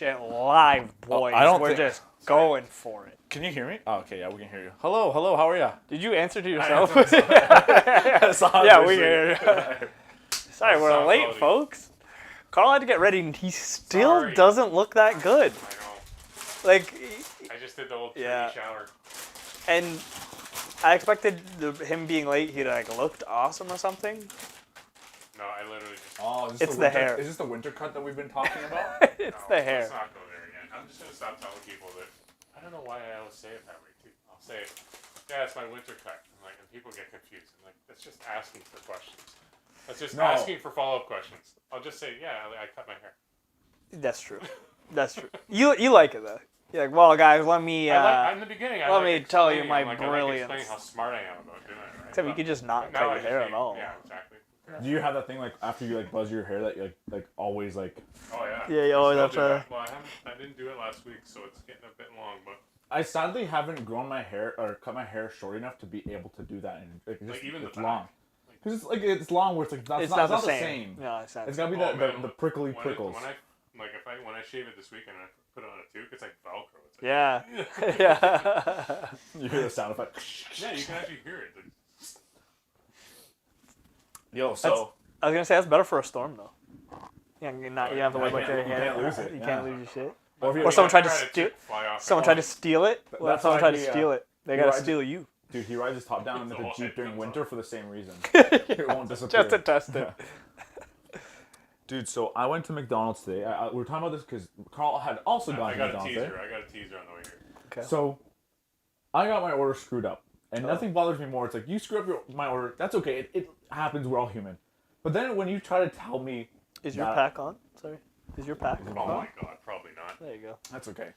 shit live, boys. We're just going for it. Can you hear me? Oh, okay, yeah, we can hear you. Hello, hello, how are ya? Did you answer to yourself? Yeah, we can hear you. Sorry, we're late, quality. Folks. Carl had to get ready, and he still doesn't look that good. I know. Like, I just did the old shower. And I expected him being late, he looked awesome or something. No, I literally just... Oh, is this it's the hair. Is this the winter cut that we've been talking about? It's the hair. Let's not go there again. I'm just going to stop telling people that... I don't know why I always say it that way, too. I'll say, yeah, it's my winter cut. And people get confused. That's just asking for questions. That's just asking for follow-up questions. I'll just say, yeah, I cut my hair. That's true. That's true. You like it, though. You're like, well, guys, let me... in the beginning, let me tell you my brilliance. I like explaining how smart I am about doing it, right? Except you could just not cut your hair at all. Yeah, exactly. Do you have that thing after you buzz your hair that you always Oh yeah. Yeah, you always have to. Well, I didn't do it last week, so it's getting a bit long, but. I sadly haven't grown my hair or cut my hair short enough to be able to do that. And even it's long. Because it's long where it's not the same. No, it's not. It's gotta be the prickly prickles. When I shave it this weekend and I put it on a toque, it's like Velcro. It's yeah. You hear the sound effect. Yeah, you can actually hear it. Yo, so I was gonna say that's better for a storm though. Yeah, you have to worry about your hair. You can't lose it. You can't lose your shit. Or someone tried to steal. Someone tried to steal it. Well, someone tried to steal it. They gotta steal you. Dude, he rides his top down into the Jeep during winter for the same reason. It won't disappear. Just to test it. Dude, so I went to McDonald's today. We were talking about this because Carl had also gone to McDonald's today. I got a teaser on the way here. Okay. So I got my order screwed up. And nothing bothers me more. It's like, you screw up my order. That's okay. It happens. We're all human. But then when you try to tell me... Is your pack on? Sorry. Is your pack on? Oh my god, probably not. There you go. That's okay.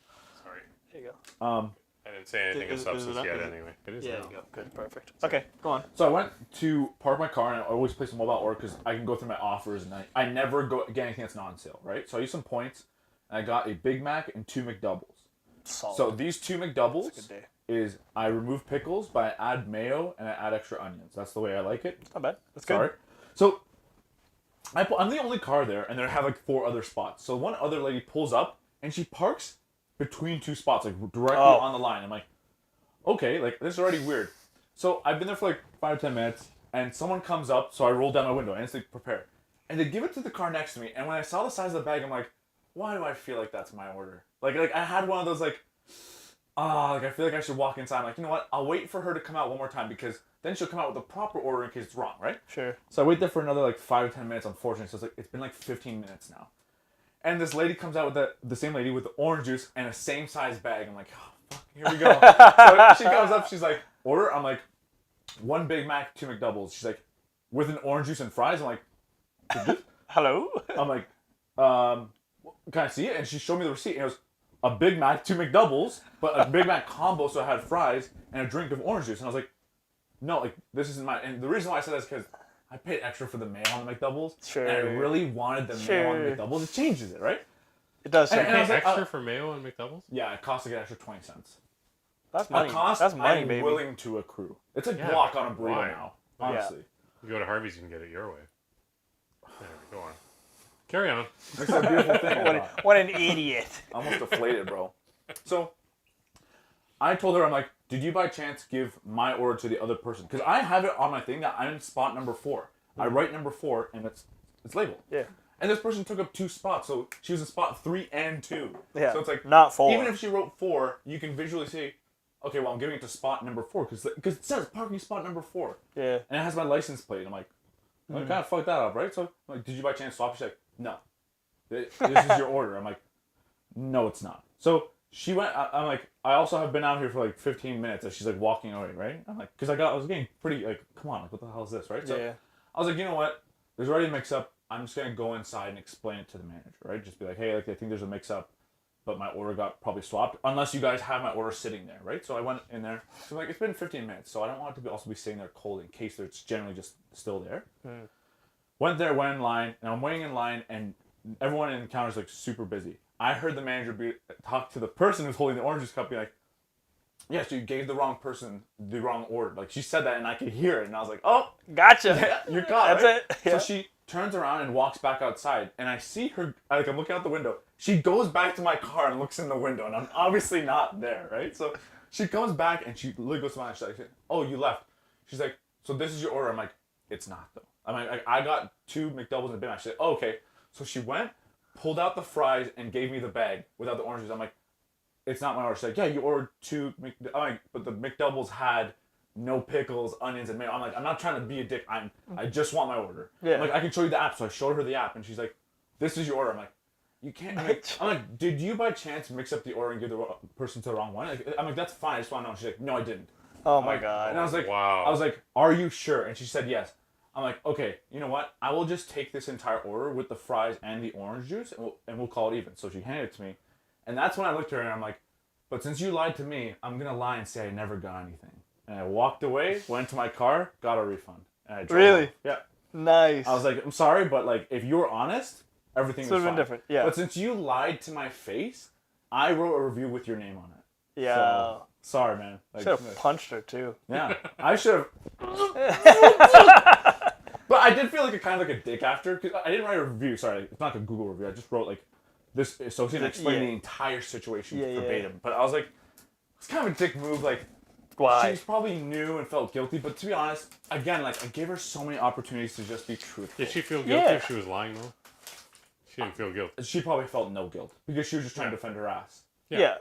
Sorry. There you go. I didn't say anything of substance yet anyway. It is now. There you go. Good. Perfect. Okay, go on. So I went to park my car, and I always place a mobile order because I can go through my offers, and I never get anything that's not on sale, right? So I used some points, and I got a Big Mac and 2 McDoubles. Solid. So these 2 McDoubles... That's a good day. Is I remove pickles, but I add mayo and I add extra onions. That's the way I like it. Not bad. That's good. Sorry. So I'm the only car there, and they have 4 other spots. So one other lady pulls up, and she parks between 2 spots, directly on the line. I'm like, okay, this is already weird. So I've been there for 5 or 10 minutes, and someone comes up, so I roll down my window and instantly prepare. And they give it to the car next to me, and when I saw the size of the bag, I'm like, why do I feel like that's my order? I had one of those I feel like I should walk inside. I'm like, you know what? I'll wait for her to come out one more time because then she'll come out with the proper order in case it's wrong, right? Sure. So I wait there for another 5 or 10 minutes, unfortunately. So it's been 15 minutes now. And this lady comes out with the same lady with the orange juice and a same size bag. I'm like, oh, fuck, here we go. So she comes up, she's like, order? I'm like, 1 Big Mac, 2 McDoubles. She's like, with an orange juice and fries? I'm like, hello? I'm like, can I see it? And she showed me the receipt and it was, a Big Mac, 2 McDoubles, but a Big Mac combo, so I had fries and a drink of orange juice. And I was like, no, this isn't mine. And the reason why I said that is because I paid extra for the mayo on the McDoubles. Sure. And I really wanted the mayo on the McDoubles. It changes it, right? It does. And I was extra for mayo on McDoubles? Yeah, it costs an extra 20 cents. That's money. That's money, baby. I'm willing to accrue. It's a block on a burrito now, honestly. You go to Harvey's, you can get it your way. Anyway, go on. Carry on. That's a beautiful thing. What an idiot. Almost deflated, bro. So, I told her, I'm like, did you by chance give my order to the other person? Because I have it on my thing that I'm in spot number 4. I write number 4, and it's labeled. Yeah. And this person took up 2 spots, so she was in spot 3 and 2. Yeah. So it's not 4. Even if she wrote 4, you can visually see, okay, well, I'm giving it to spot number 4, because it says parking spot number 4. Yeah. And it has my license plate. I'm like, I kind of fucked that up, right? So, I'm like, did you by chance swap? She's like, no. This is your order. I'm like, no, it's not. So she went. I'm like, I also have been out here for 15 minutes. And she's walking away, right? I'm like, because I was getting pretty come on, what the hell is this, right? So yeah. I was like, you know what? There's already a mix-up. I'm just gonna go inside and explain it to the manager, right? Just be like, hey, I think there's a mix-up, but my order got probably swapped. Unless you guys have my order sitting there, right? So I went in there. So it's been 15 minutes, so I don't want it to also be sitting there cold in case it's generally just still there. Went there, went in line, and I'm waiting in line, and everyone in the counter is super busy. I heard the manager talk to the person who's holding the orange juice cup, be like, "Yes, you gave the wrong person the wrong order." She said that, and I could hear it, and I was like, "Oh, gotcha, you got it." That's it. Yeah. So turns around and walks back outside, and I see her, like, I'm looking out the window. She goes back to my car and looks in the window, and I'm obviously not there, right? So she comes back, and she literally goes to my, she's like, oh, you left. She's like, so this is your order. I'm like, it's not, though. I'm like, I got 2 McDoubles and a Big Mac. She's like, oh, okay. So she went, pulled out the fries, and gave me the bag without the orange juice. I'm like, it's not my order. She's like, yeah, you ordered 2 I'm like, but the McDoubles had no pickles, onions, and mayo. I'm like, I'm not trying to be a dick. I just want my order. Yeah. I'm like, I can show you the app. So I showed her the app, and she's like, this is your order. I'm like, you can't. I'm like, did you by chance mix up the order and give the person to the wrong one? Like, I'm like, that's fine. I just want to know. She's like, no, I didn't. Oh I'm my like, god. And I was like, wow. I was like, are you sure? And she said yes. I'm like, okay, you know what? I will just take this entire order with the fries and the orange juice, and we'll call it even. So she handed it to me, and that's when I looked at her and I'm like, but since you lied to me, I'm gonna lie and say I never got anything. And I walked away, went to my car, got a refund. And I drove Really? home. Yeah. Nice. I was like, I'm sorry, but like, if you were honest, everything Would was have fine. been different. Yeah. But since you lied to my face, I wrote a review with your name on it. Yeah. So, sorry, man. Like, Should have punched her too. yeah, I should have. But I did feel like kind of like a dick after, because I didn't write a review. Sorry, it's not like a Google review. I just wrote like this associate and explained the entire situation verbatim. But I was like, it's kind of a dick move. Like, Why? she's probably knew and felt guilty. But to be honest, again, like I gave her so many opportunities to just be truthful. Did she feel guilty if she was lying though? She didn't feel guilty. She probably felt no guilt because she was just trying to defend her ass. Yeah.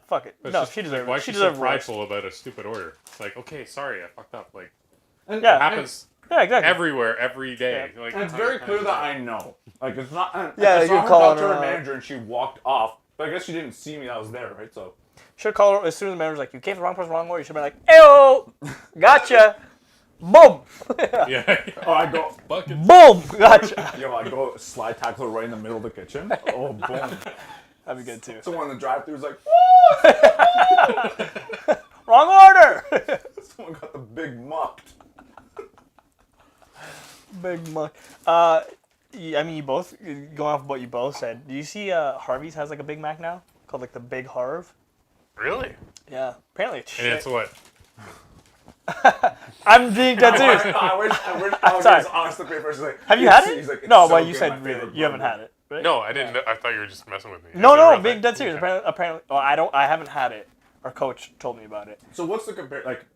Fuck it. But No, just, she deserves. Why it. is She she so deserves worse. prideful about a stupid order? It's like, okay, sorry, I fucked up. Like, And, Yeah. it happens Yeah, exactly. everywhere, every day. Yeah. Like, And it's very clear that I know. Like, it's not. Yeah, I saw you're her calling talk to her her out. manager and she walked off. But I guess she didn't see me. I was there, right? So. Should call her as soon as the manager's like, you gave the wrong person wrong order. You should be like, ew, gotcha, boom, Yeah. Oh, I go. Buckets. boom, gotcha. Yo, I go slide tackle her right in the middle of the kitchen. Oh, boom. That'd be good too. Someone in the drive-thru was like, Wrong order. someone got the big mucked. Big muck. I mean, you both going off of what you both said. Do you see Harvey's has like a Big Mac now called like the Big Harv? Really? Yeah. Apparently it's shit. And it's what? I'm being dead serious. I wish I was Sorry. honest to paper. Like, Have you had he's it? like, it's No, so but you good, said my really, favorite you haven't burger. had it, right? No, I didn't. I thought you were just messing with me. No, Is it a no, real being thing? dead serious. Apparently, well, I haven't had it. Our coach told me about it. So what's the compare? Like,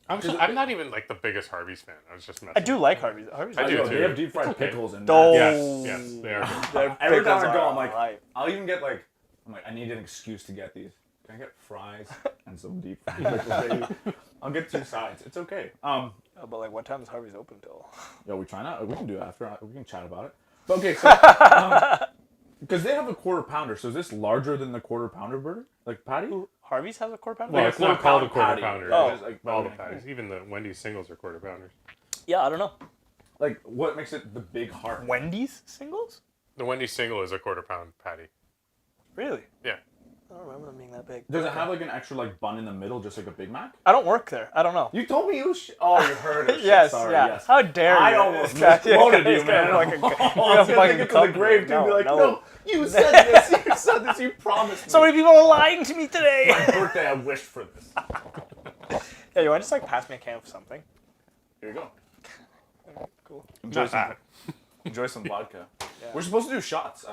I'm not even like the biggest Harvey's fan. I was just messing. I do like Harvey's. Harvey's. I do yo, too. they have deep fried okay. pickles and Oh. Yes, they are good. every time Pickles I go, are I'm like, alright. I'll even get like, I'm like, I need an excuse to get these. Can I get fries and some deep fried pickles, baby? I'll get 2 sides. It's okay. Oh, but like, what time is Harvey's open till? Yo, we try not. We can do it after. We can chat about it. But okay, so because they have a quarter pounder, so is this larger than the quarter pounder burger, like patty? Harvey's has a quarter pounder. Well, Like a it's not called a quarter pounder pounder. Oh. It's like all the okay. patties. Even the Wendy's singles are quarter pounders. Yeah, I don't know. Like, what makes it the big heart? Wendy's singles? The Wendy's single is a quarter pound patty. Really? Yeah. I don't remember them being that big. Does it have like an extra like bun in the middle, just like a Big Mac? I don't work there. I don't know. You told me you. Oh, you heard it. Shit, Yes, sorry, yeah. yes. How dare you? I almost Yeah, misquoted he's you, gonna man. fucking- I he's was gonna gonna fucking take it to the company. grave, dude. Be like, No. no, you said this. You said this. You promised me. So many people are lying to me today. My birthday, I wished for this. Yeah, you want to just like pass me a can of something? Here you go. Cool. Enjoy Not some, that. enjoy some vodka. Yeah. We're supposed to do shots.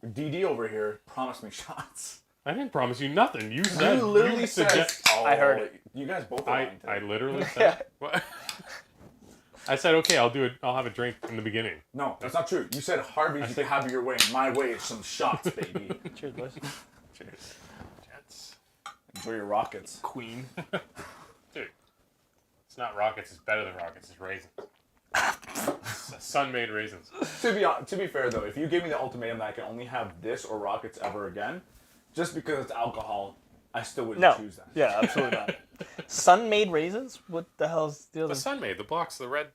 DD over here promised me shots. I didn't promise you nothing. You said You literally said. suggest- Oh, I heard it. You guys both are lying I today. literally said. Yeah. What? I said okay. I'll do it. I'll have a drink in the beginning. No, that's not true. You said Harvey's, you can have it your way. My way is some shots, baby. Cheers, boys. Cheers. Jets. Enjoy your rockets. Queen. Dude, it's not rockets. It's better than rockets. It's raisins. Sun-made raisins. To be fair though, if you gave me the ultimatum that I can only have this or rockets ever again, just because it's alcohol, I still wouldn't No. choose that. Yeah, absolutely not. Sun-made raisins? What the hell's the other? The sun-made. The box. The red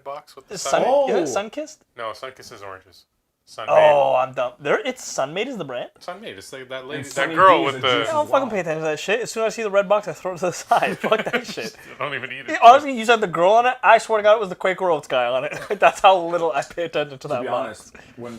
box with the Is sun. sun, Oh. is it sun-kissed? No, Sunkist is oranges. Sun-made. Oh, I'm dumb. It's sun-made is the brand? Sun-made. It's like that lady, And that Sunny girl D is with a the. juice. I don't fucking pay attention to that shit. As soon as I see the red box, I throw it to the side. Fuck that shit. I don't even eat it. Honestly, you said the girl on it. I swear to God, it was the Quaker Oats guy on it. That's how little I pay attention to that To be box. honest, when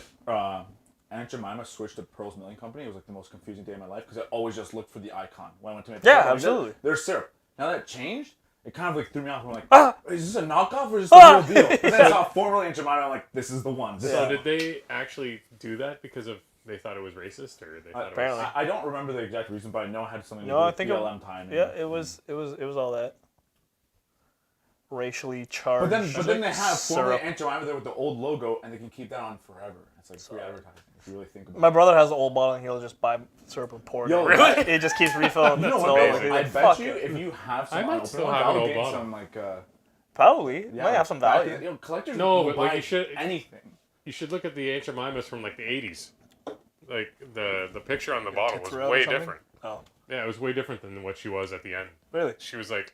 Aunt Jemima switched to Pearl's Milling Company, it was like the most confusing day of my life because I always just looked for the icon when I went to make Yeah, syrup. absolutely. There's syrup. Now that changed, it kind of like threw me off. I'm like, is this a knockoff or is this the real deal? And then I saw formerly Aunt Jemima. I'm like, this is the one. So did they actually do that because of they thought it was racist, or they thought apparently. it was... I don't remember the exact reason, but I know it had something to do No, I with think BLM time. Yeah, it was all that. Racially charged. But then they have formerly syrup. Aunt Jemima there with the old logo, and they can keep that on forever. It's like free advertising if you really think about it. My brother has the old bottle, and he'll just buy syrup and pour it. Yo, in. really? It just keeps refilling. You know It's what? all amazing. like, I fuck bet you it. if you have some I might unopened still ones, have an that'll old gain bottle. some like Probably might have some value. You know, collectors No, will but, like, buy you should- anything. You should look at the Aunt Jemimas from like the 80s. Like the picture on the bottle was tits around or way something? different. Oh, Yeah, it was way different than what she was at the end. really? She was like,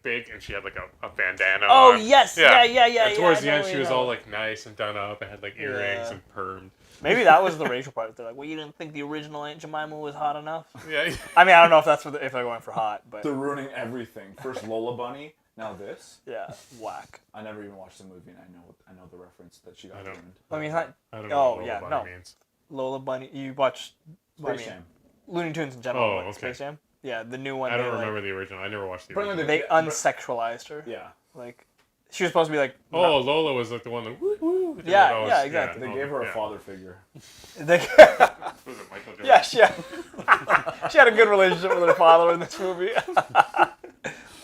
big, and she had like a bandana. Oh on. yes, yeah. And towards the I know end, what she you was know. all like nice and done up and had like earrings Yeah. and permed. Maybe that was the racial part. They're like, well, you didn't think the original Aunt Jemima was hot enough. Yeah. I mean, I don't know if that's if they're going for hot, but They're ruining everything. First Lola Bunny, now this. yeah, whack. I never even watched the movie, and I know the reference that she got I don't- ruined. I mean, not I don't know Oh, what yeah, Lola no. Bunny means. Lola Bunny. You watch Space Jam. Looney Tunes in general. Oh, like okay. Space Jam. Yeah, the new one. I don't they, remember the original. I never watched the Apparently original. They Yeah, but- unsexualized her. Yeah. Like, she was supposed to be like. Oh, Lola was like the one that woo woo. Yeah, yeah, exactly. They gave her a father figure. They, Was it Michael Jordan? yeah, she had a good relationship with her father in this movie.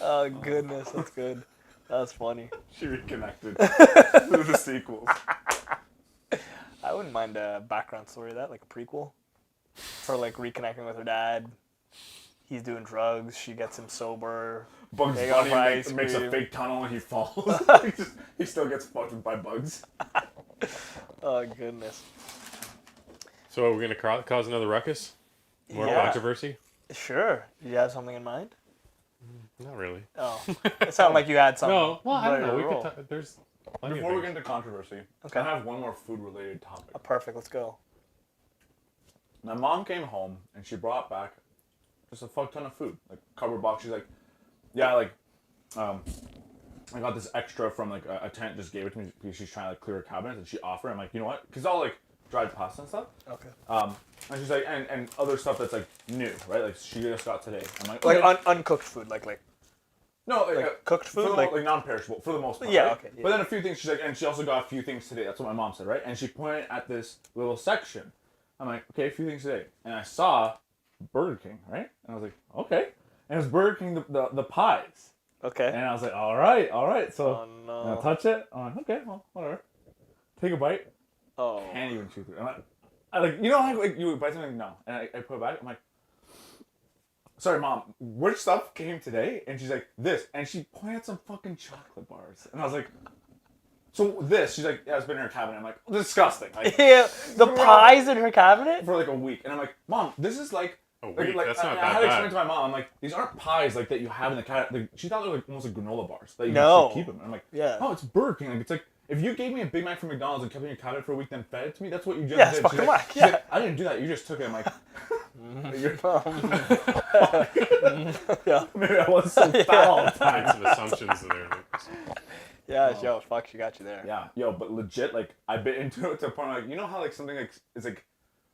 Oh goodness, that's good. That's funny. She reconnected through the sequels. I wouldn't mind a background story of that, like a prequel. Her like reconnecting with her dad. He's doing drugs. She gets him sober. Bugs They go Bunny for ice makes a cream. fake tunnel and he falls. he still gets fucked by bugs. Oh goodness. So are we going to cause another ruckus? More Yeah. controversy? Sure. You have something in mind? Not really. Oh, it sounded like you had something. No. Well, I don't ready know. to We roll. could there's plenty Before we of get things. into controversy, Okay. I have one more food-related topic. Oh, perfect. Let's go. My mom came home and she brought back just a fuck ton of food, like cardboard box. She's like, yeah, like, I got this extra from like a tenant just gave it to me because she's trying to like clear her cabinets and she offered. I'm like, you know what? Because all like dried pasta and stuff. Okay. And she's like, and other stuff that's like new, right? Like she just got today. I'm like, Like okay. uncooked food, like No, like cooked for food, the, like like non-perishable for the most part. Yeah, right? okay, yeah. But then a few things. She's like, and she also got a few things today. That's what my mom said, right? And she pointed at this little section. I'm like, okay, a few things today, and I saw Burger King, right? And I was like, okay, and it was Burger King the pies, okay. and I was like, all right. So Oh and I no. touch it. I'm like, okay, well, whatever. Take a bite. Oh. Can't even chew through it. I like, you know how like you would bite something? No, and I put it back. I'm like, sorry, Mom, which stuff came today? And she's like, this. And she pointed at some fucking chocolate bars. And I was like, so this? She's like, yeah, it's been in her cabinet. I'm like, disgusting. Like, Yeah, the pies in her cabinet. for like a week. And I'm like, Mom, this is like... A like, week? That's not I that had to explain bad. to my mom, I'm like, these aren't pies like that you have in the cabinet. Like, she thought they were like almost like granola bars that you No. can keep them. And I'm like, Yeah. oh, it's Burger King. Like, it's like, if you gave me a Big Mac from McDonald's and kept it in your cabinet for a week, then fed it to me, that's what you just Yeah, did. it's She's fucking like, whack, she's yeah. like, I didn't do that. You just took it. I'm like, Yeah. maybe I was so foul all the time. Kinds of assumptions there. Yeah, yo, fuck, she got you there. Yeah, yo, but legit, like, I bit into it to a point where, like, you know how, like, something, like, is, like,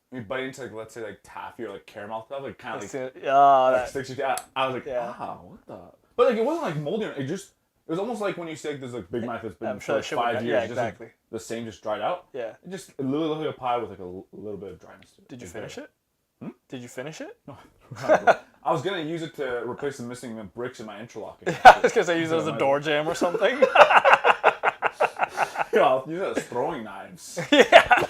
when you bite into, like, let's say, like, taffy or, like, caramel stuff, like, kind of, like, that, sticks you down. I was like, Yeah. what the? But, like, it wasn't, like, moldy. It just, it was almost like when you see, like, this, like, Big Mac that's been I'm for, sure like, that shit would 5 be- years. yeah, Just, like, exactly. the same, just dried out. Yeah. It just, it literally looked like a pie with, like, a little bit of dryness to it. Did you It's finish very- it? Did you finish it? No. I was going to use it to replace the missing bricks in my interlocking. I was gonna say use it as a door jam or something. Yeah, I'll use it as throwing knives. Yeah.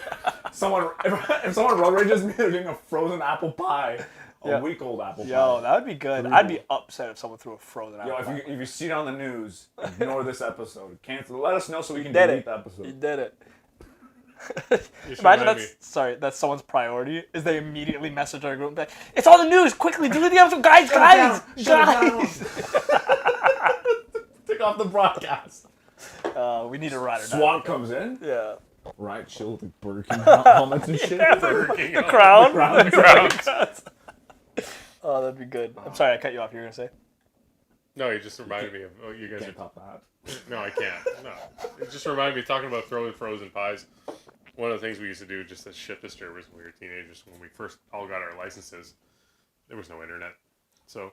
Someone, if someone road rages me, they're getting a frozen apple pie, a Yeah. week-old apple pie. Yo, that would be good. Brutal. I'd be upset if someone threw a frozen apple. Yo, if pie. you see it on the news, ignore this episode. Cancel. Let us know so we can did delete it. the You episode. did it. You should Imagine remind that's someone's priority is they immediately message our group and be like, it's on the news, quickly, delete the episode, guys. Shut it Guys. Take off the broadcast. We need a rider. SWAT comes in. Yeah. Right, chill with the Burger King helmets and shit. The crown. Crown. Oh, that'd be good. I'm sorry, I cut you off. You were gonna say? No, you just reminded me of you guys Can't top that. No, I can't. No. It just reminded me talking about throwing frozen pies. One of the things we used to do just as shit disturbers when we were teenagers, when we first all got our licenses, there was no internet. So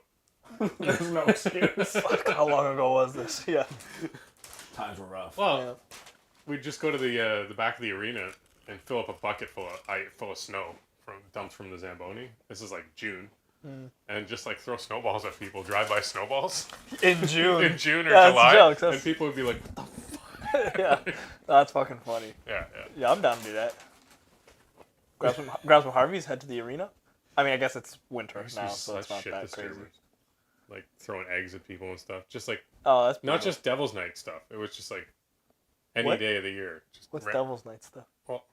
There's no excuse. Fuck, how long ago was this? Yeah. Times were rough. Well, Yeah. we'd just go to the back of the arena and fill up a bucket full of snow dumped from the Zamboni. This is like June. And just like throw snowballs at people, drive-by snowballs In June. in June or Yeah, July, jokes. and people would be like, "What the Yeah. That's fucking funny. yeah, Yeah, I'm down to do that. Grab some Harveys, head to the arena. I mean, I guess it's winter Used to now, be so it's such not shit that crazy. disturbers. Like throwing eggs at people and stuff. Just like Oh, that's not brutal. just Devil's Night stuff. It was just like any What? day of the year. Just What's Devil's Night stuff? Well,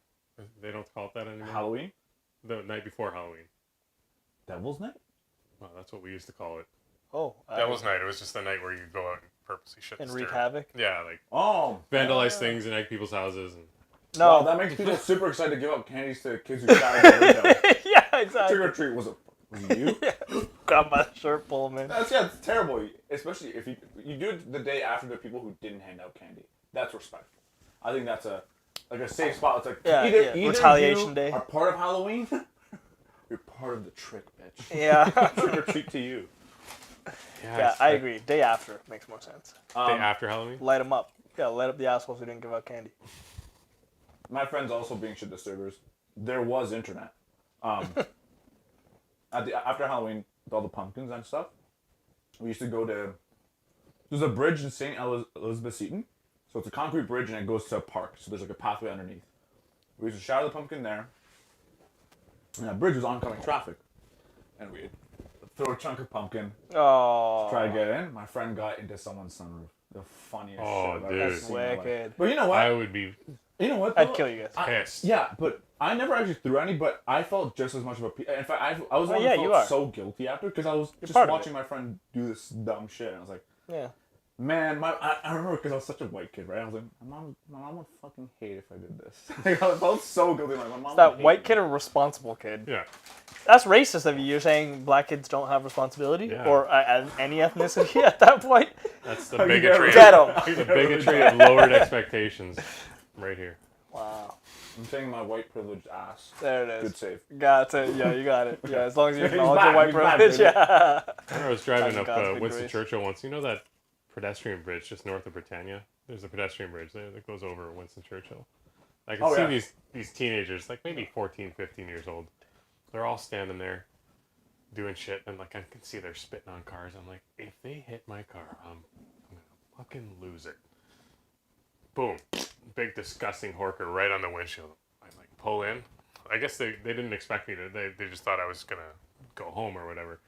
they don't call it that anymore. Halloween? The night before Halloween. Devil's Night? Well, that's what we used to call it. Oh, Devil's Night. It was just the night where you go out and purposely shit and the wreak stir. havoc. Yeah, like Oh. vandalize things and egg people's houses. And No, Wow, that makes people super excited to give out candies to kids who shy out the window. yeah, exactly. Trick or treat was it you? Yeah. Grab my shirt, pull them in. It's terrible. Especially if you do it the day after the people who didn't hand out candy. That's respectful. I think that's a safe spot. It's like either retaliation you day. are part of Halloween, you're part of the trick, bitch. Yeah. Trick or treat to you. Yeah, I agree. Day after makes more sense. Day after Halloween. Light them up. Yeah, light up the assholes who didn't give out candy. My friends also being shit disturbers. There was internet. After Halloween, with all the pumpkins and stuff, we used to go to. There's a bridge in St. Elizabeth Seton. So it's a concrete bridge and it goes to a park. So there's like a pathway underneath. We used to shadow the pumpkin there. And that bridge was oncoming traffic. And we'd throw a chunk of pumpkin, Oh. try to get in. My friend got into someone's sunroof. The funniest Oh, shit I've dude. ever That's seen in my life. wicked. But you know what? I would be You know what? I'd though? kill you guys. pissed. Yeah, but I never actually threw any, but I felt just as much of a... In fact, I was the one yeah, who you felt are. so guilty after because I was just part of watching my friend do this dumb shit. And I was like, Yeah. man, I remember because I was such a white kid, right? I was like, my mom would fucking hate if I did this. Like, I felt so guilty. Like, my mom That would hate white me. kid or responsible kid? Yeah. That's racist of you. You're saying black kids don't have responsibility? Yeah. Or any ethnicity at that point? That's the You bigotry. Get 'em. The bigotry of lowered expectations. Right here. Wow. I'm saying my white privileged ass. There it Good is. save. Got it. Yeah, you got it. Yeah, as long as you He's acknowledge back, your white he's back, privilege. baby. Yeah. I remember I was driving God's up big Winston grace. Churchill once. You know that pedestrian bridge just north of Britannia? There's a pedestrian bridge there that goes over Winston Churchill. I can see yeah. these teenagers, like maybe 14, 15 years old. They're all standing there doing shit, and like I can see they're spitting on cars. I'm like, if they hit my car, I'm gonna fucking lose it. Boom. Big disgusting horker right on the windshield. I like pull in. I guess they didn't expect me to. They just thought I was gonna go home or whatever.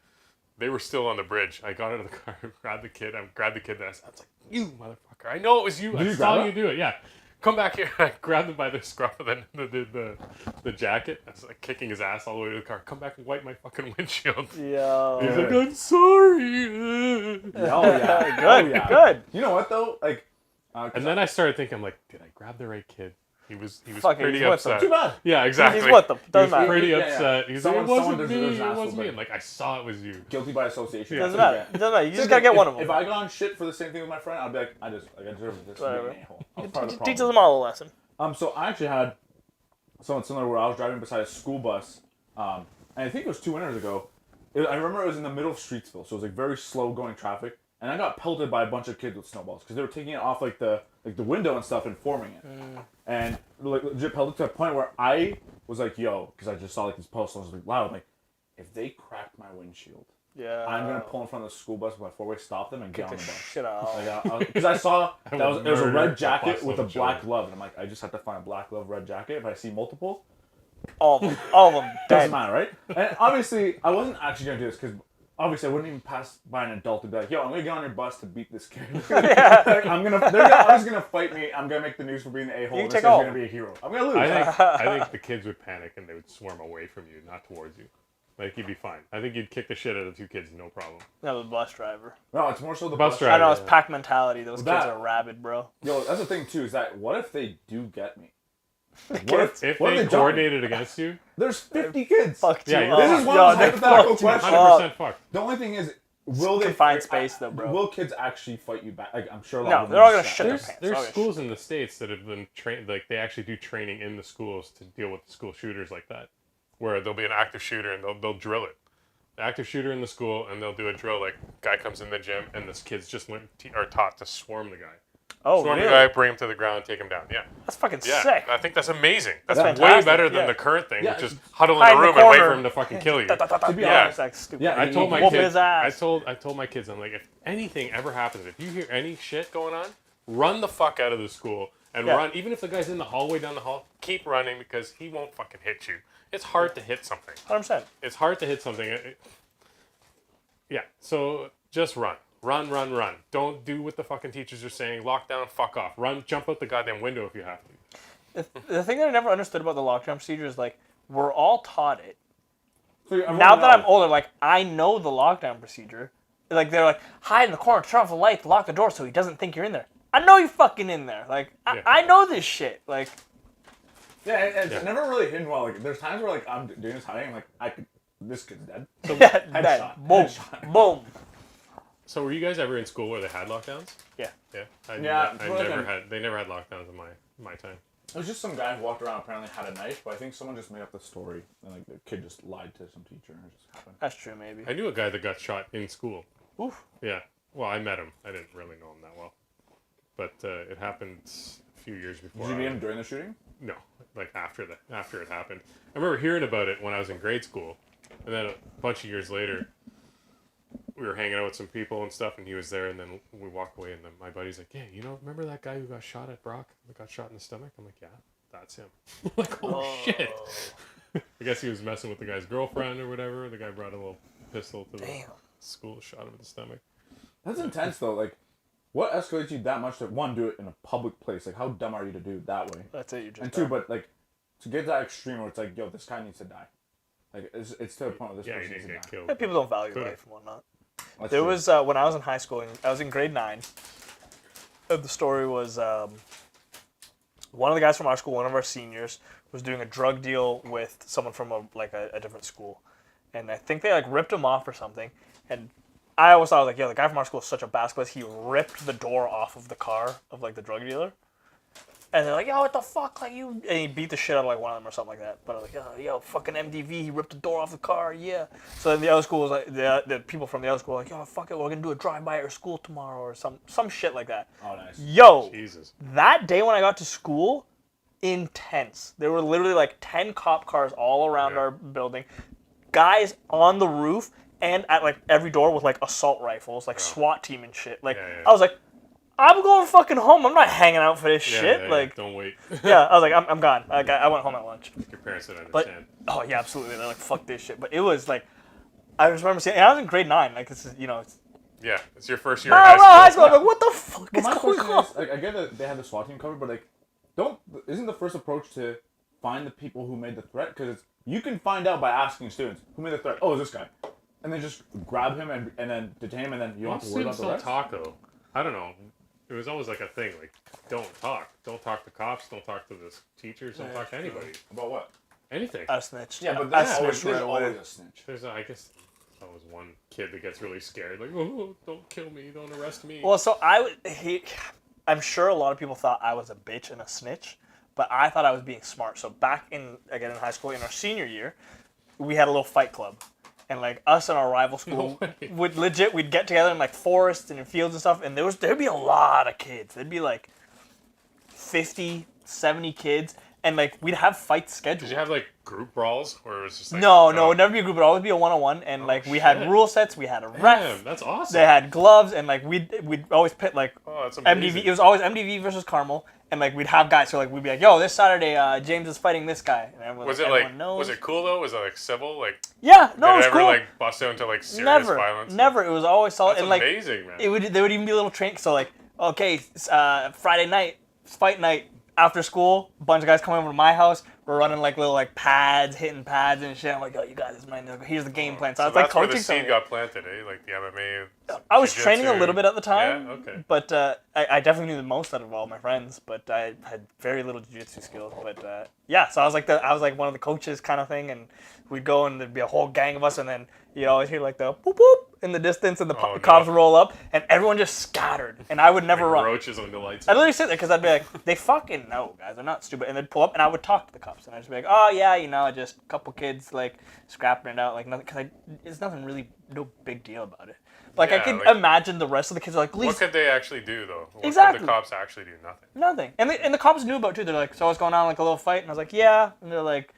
They were still on the bridge. I got out of the car, grabbed the kid. I grabbed the kid. And I was like, "You motherfucker! I know it was you. Did I you saw grab you it? do it. Yeah, come back here." I grabbed him by the scruff of the jacket. I was like kicking his ass all the way to the car. Come back and wipe my fucking windshield. Yo. He's like, "I'm sorry." Oh yeah. Good. Oh, yeah. Good. You know what though? Like, And then I started thinking, I'm like, did I grab the right kid? He was Fuck it, pretty he's with them. upset. too bad. Yeah, exactly. He's with them. He was Doesn't matter. pretty Yeah, yeah. upset. He's Someone like, it wasn't deserves me. an It asshole, wasn't me. but- I'm like, I saw it was you. Guilty by association. Doesn't That's matter. okay. It doesn't matter. You just Same gotta thing, get one of them. If I got on shit for the same thing with my friend, I'd be like, I deserve this. Whatever. Being an a-hole. I was part of the Teaches problem. them all a lesson. So I actually had something similar where I was driving beside a school bus, and I think it was 2 winters ago. I remember it was in the middle of Streetsville, so it was like very slow going traffic, and I got pelted by a bunch of kids with snowballs because they were taking it off like the window and stuff and forming it, and like legit pelted to a point where I was like, "Yo," because I just saw like these posts, and I was like, "Wow!" I'm like, if they cracked my windshield, Yeah. I'm gonna pull in front of the school bus by four-way, stop them, and get Kick on the the bus. shit out. Because I saw it was a murder red jacket bus with a of black children. glove, and I'm like, I just have to find a black glove, red jacket. If I see multiple, All of them. All of them. doesn't Dead. matter, right? And obviously, I wasn't actually gonna do this because obviously I wouldn't even pass by an adult to be like, "Yo, I'm gonna get on your bus to beat this kid." Like, they're always gonna fight me. I'm gonna make the news for being the a-hole. You This take guy's all. gonna be a hero. I'm gonna lose. I think the kids would panic and they would swarm away from you, not towards you. Like you'd be fine. I think you'd kick the shit out of 2 kids, no problem. No, the bus driver. No, it's more so the Bus bus driver. I know it's Yeah. pack mentality. Those That- kids are rabid, bro. Yo, that's the thing too. Is that what if they do get me? Like, Kids? If what they if jump me? coordinated again's you, There's 50 kids. Fucked Yeah, you this up. is one Yo, of those they hypothetical fucked you questions. up. 100% fucked. The only thing is, will they Confined space, though, bro. Will kids actually fight you back? Like, I'm sure a lot No, of them they're all will gonna shut shit their up. pants. There's Okay. schools in the States that have been trained, like they actually do training in the schools to deal with school shooters like that, where there'll be an active shooter and they'll drill it. active shooter in the school, and they'll do a drill. Like, guy comes in the gym, and this kids just are taught to swarm the guy. Oh, Swarm really? the guy, bring him to the ground, take him down. Yeah. That's fucking Yeah. sick. I think that's amazing. That's That's way fantastic, better than yeah. the current thing, Yeah, which is huddle in hide the in the room and wait for corner. him to fucking kill you. To be Yeah. honest, like stupid. Yeah, I told my Whoop kids. his ass. I told my kids. I'm like, if anything ever happens, if you hear any shit going on, run the fuck out of the school and Yeah. run. Even if the guy's in the hallway down the hall, keep running because he won't fucking hit you. It's hard to hit something. 100%. It's hard to hit something. Yeah. So just run. Run. Don't do what the fucking teachers are saying. Lock down. Fuck off. Run. Jump out the goddamn window if you have to. The thing that I never understood about the lockdown procedure is like we're all taught it. So Now that I'm older, like I know the lockdown procedure. Like they're like hide in the corner, turn off the lights, lock the door so he doesn't think you're in there. I know you're fucking in there. Like I know this shit. Like it's never really hidden well. Like there's times where like I'm doing this hiding, like this kid's dead. So that, headshot. boom, Headshot. boom. So were you guys ever in school where they had lockdowns? Yeah. Yeah. I for like never had. They never had lockdowns in my time. It was just some guy who walked around apparently had a knife, but I think someone just made up the story and like the kid just lied to some teacher and it just happened. That's true, maybe. I knew a guy that got shot in school. Oof. Yeah. Well, I met him. I didn't really know him that well, but it happened a few years before. Did you meet him during the shooting? No, like after it happened. I remember hearing about it when I was in grade school, and then a bunch of years later, we were hanging out with some people and stuff, and he was there, and then we walked away, and then my buddy's like, "Yeah, you know, remember that guy who got shot at Brock? That got shot in the stomach?" I'm like, "Yeah, that's him." I'm like, oh shit. I guess he was messing with the guy's girlfriend or whatever. The guy brought a little pistol to the school, shot him in the stomach. That's intense though. Like, what escalates you that much to one, do it in a public place? Like, how dumb are you to do it that way? That's it. You just. And two, but like, to get that extreme where it's like, yo, this guy needs to die. Like, it's to the point where this Yeah, he person needs didn't to get die. killed. People don't value Could've. life and whatnot. That's There true. was when I was in high school, and I was in grade 9. The story was one of the guys from our school, one of our seniors, was doing a drug deal with someone from a different school, and I think they like ripped him off or something. And I always thought like, yo, the guy from our school is such a bastard. He ripped the door off of the car of like the drug dealer. And they're like, yo, what the fuck, like you? And he beat the shit out of like one of them or something like that. But I was like, yo, fucking MDV, he ripped the door off the car, yeah. So then the other school was like, the people from the other school were like, yo, fuck it, we're gonna do a drive-by at our school tomorrow or some shit like that. Oh, nice. Yo, Jesus. that day when I got to school, intense. There were literally like 10 cop cars all around our building, guys on the roof and at like every door with like assault rifles, like SWAT team and shit. Like I was like, I'm going fucking home. I'm not hanging out for this shit. Yeah, like, don't wait. yeah, I was like, I'm gone. Like, I went home at lunch. Your parents didn't But understand. oh yeah, absolutely. They're like, fuck this shit. But it was like, I just remember seeing. And I was in grade 9. Like this is, you know, it's Yeah, it's your first year of high high school. school. I'm like, what the fuck But is my going question on? is, like, I get that they had the SWAT team covered, but like, isn't the first approach to find the people who made the threat? Because you can find out by asking students who made the threat. Oh, it's this guy, and then just grab him and then detain him, and then you don't have to worry about Students the don't rest. talk though. I don't know. It was always like a thing, like don't talk to cops, don't talk to the teachers, don't talk to anybody, About what? anything. I snitched. Yeah, but I there's always, snitched right away. a snitch. I guess always one kid that gets really scared, like, oh, don't kill me, don't arrest me. Well, so I'm sure a lot of people thought I was a bitch and a snitch, but I thought I was being smart. So back in high school, in our senior year, we had a little fight club. And like us and our rival school we'd get together in like forests and in fields and stuff, and there'd be a lot of kids. There'd be like 50, 70 kids, and like we'd have fights scheduled. Did you have like group brawls, or it was just like No, it would never be a group. It would always be a one-on-one, and like we had shit. rule sets. We had a ref. Damn, that's awesome. They had gloves, and like we'd always pit like Oh, that's MDV. amazing. It was always MDV versus Carmel, and like we'd have guys. So like we'd be like, "Yo, this Saturday, James is fighting this guy." And everyone, Was it everyone like? knows. Was it cool though? Was it like civil? Like Yeah, no, it did was it ever cool. like bust out into like serious Never, violence? never. It was always solid. That's And like amazing, man. there would even be little train. So like, okay, Friday night, fight night. After school, a bunch of guys come over to my house. We're running like little like pads, hitting pads and shit. I'm like, yo, you guys, this is mine. Here's the game plan. So I was like that's where coaching the seed some. got planted, eh? Like the MMA. I was jiu-jitsu. training a little bit at the time. Yeah, okay. But I definitely knew the most out of all my friends. But I had very little jiu-jitsu skills. But yeah, so I was like one of the coaches kind of thing, and we'd go and there'd be a whole gang of us, and then you'd always hear like the boop boop, in the distance, and the Oh, no. cops roll up, and everyone just scattered, and I would never run. Roaches when the lights. I'd literally sit there because I'd be like, they fucking know, guys. They're not stupid. And they'd pull up, and I would talk to the cops, and I'd just be like, oh yeah, just a couple kids like scrapping it out, like nothing. Because it's nothing really, no big deal about it. Like I Yeah, can like- imagine the rest of the kids are like, What could they actually do though? What Exactly. could the cops actually do? Nothing. nothing. And the cops knew about it too. They're like, so what's going on? Like a little fight, and I was like, yeah. And they're like,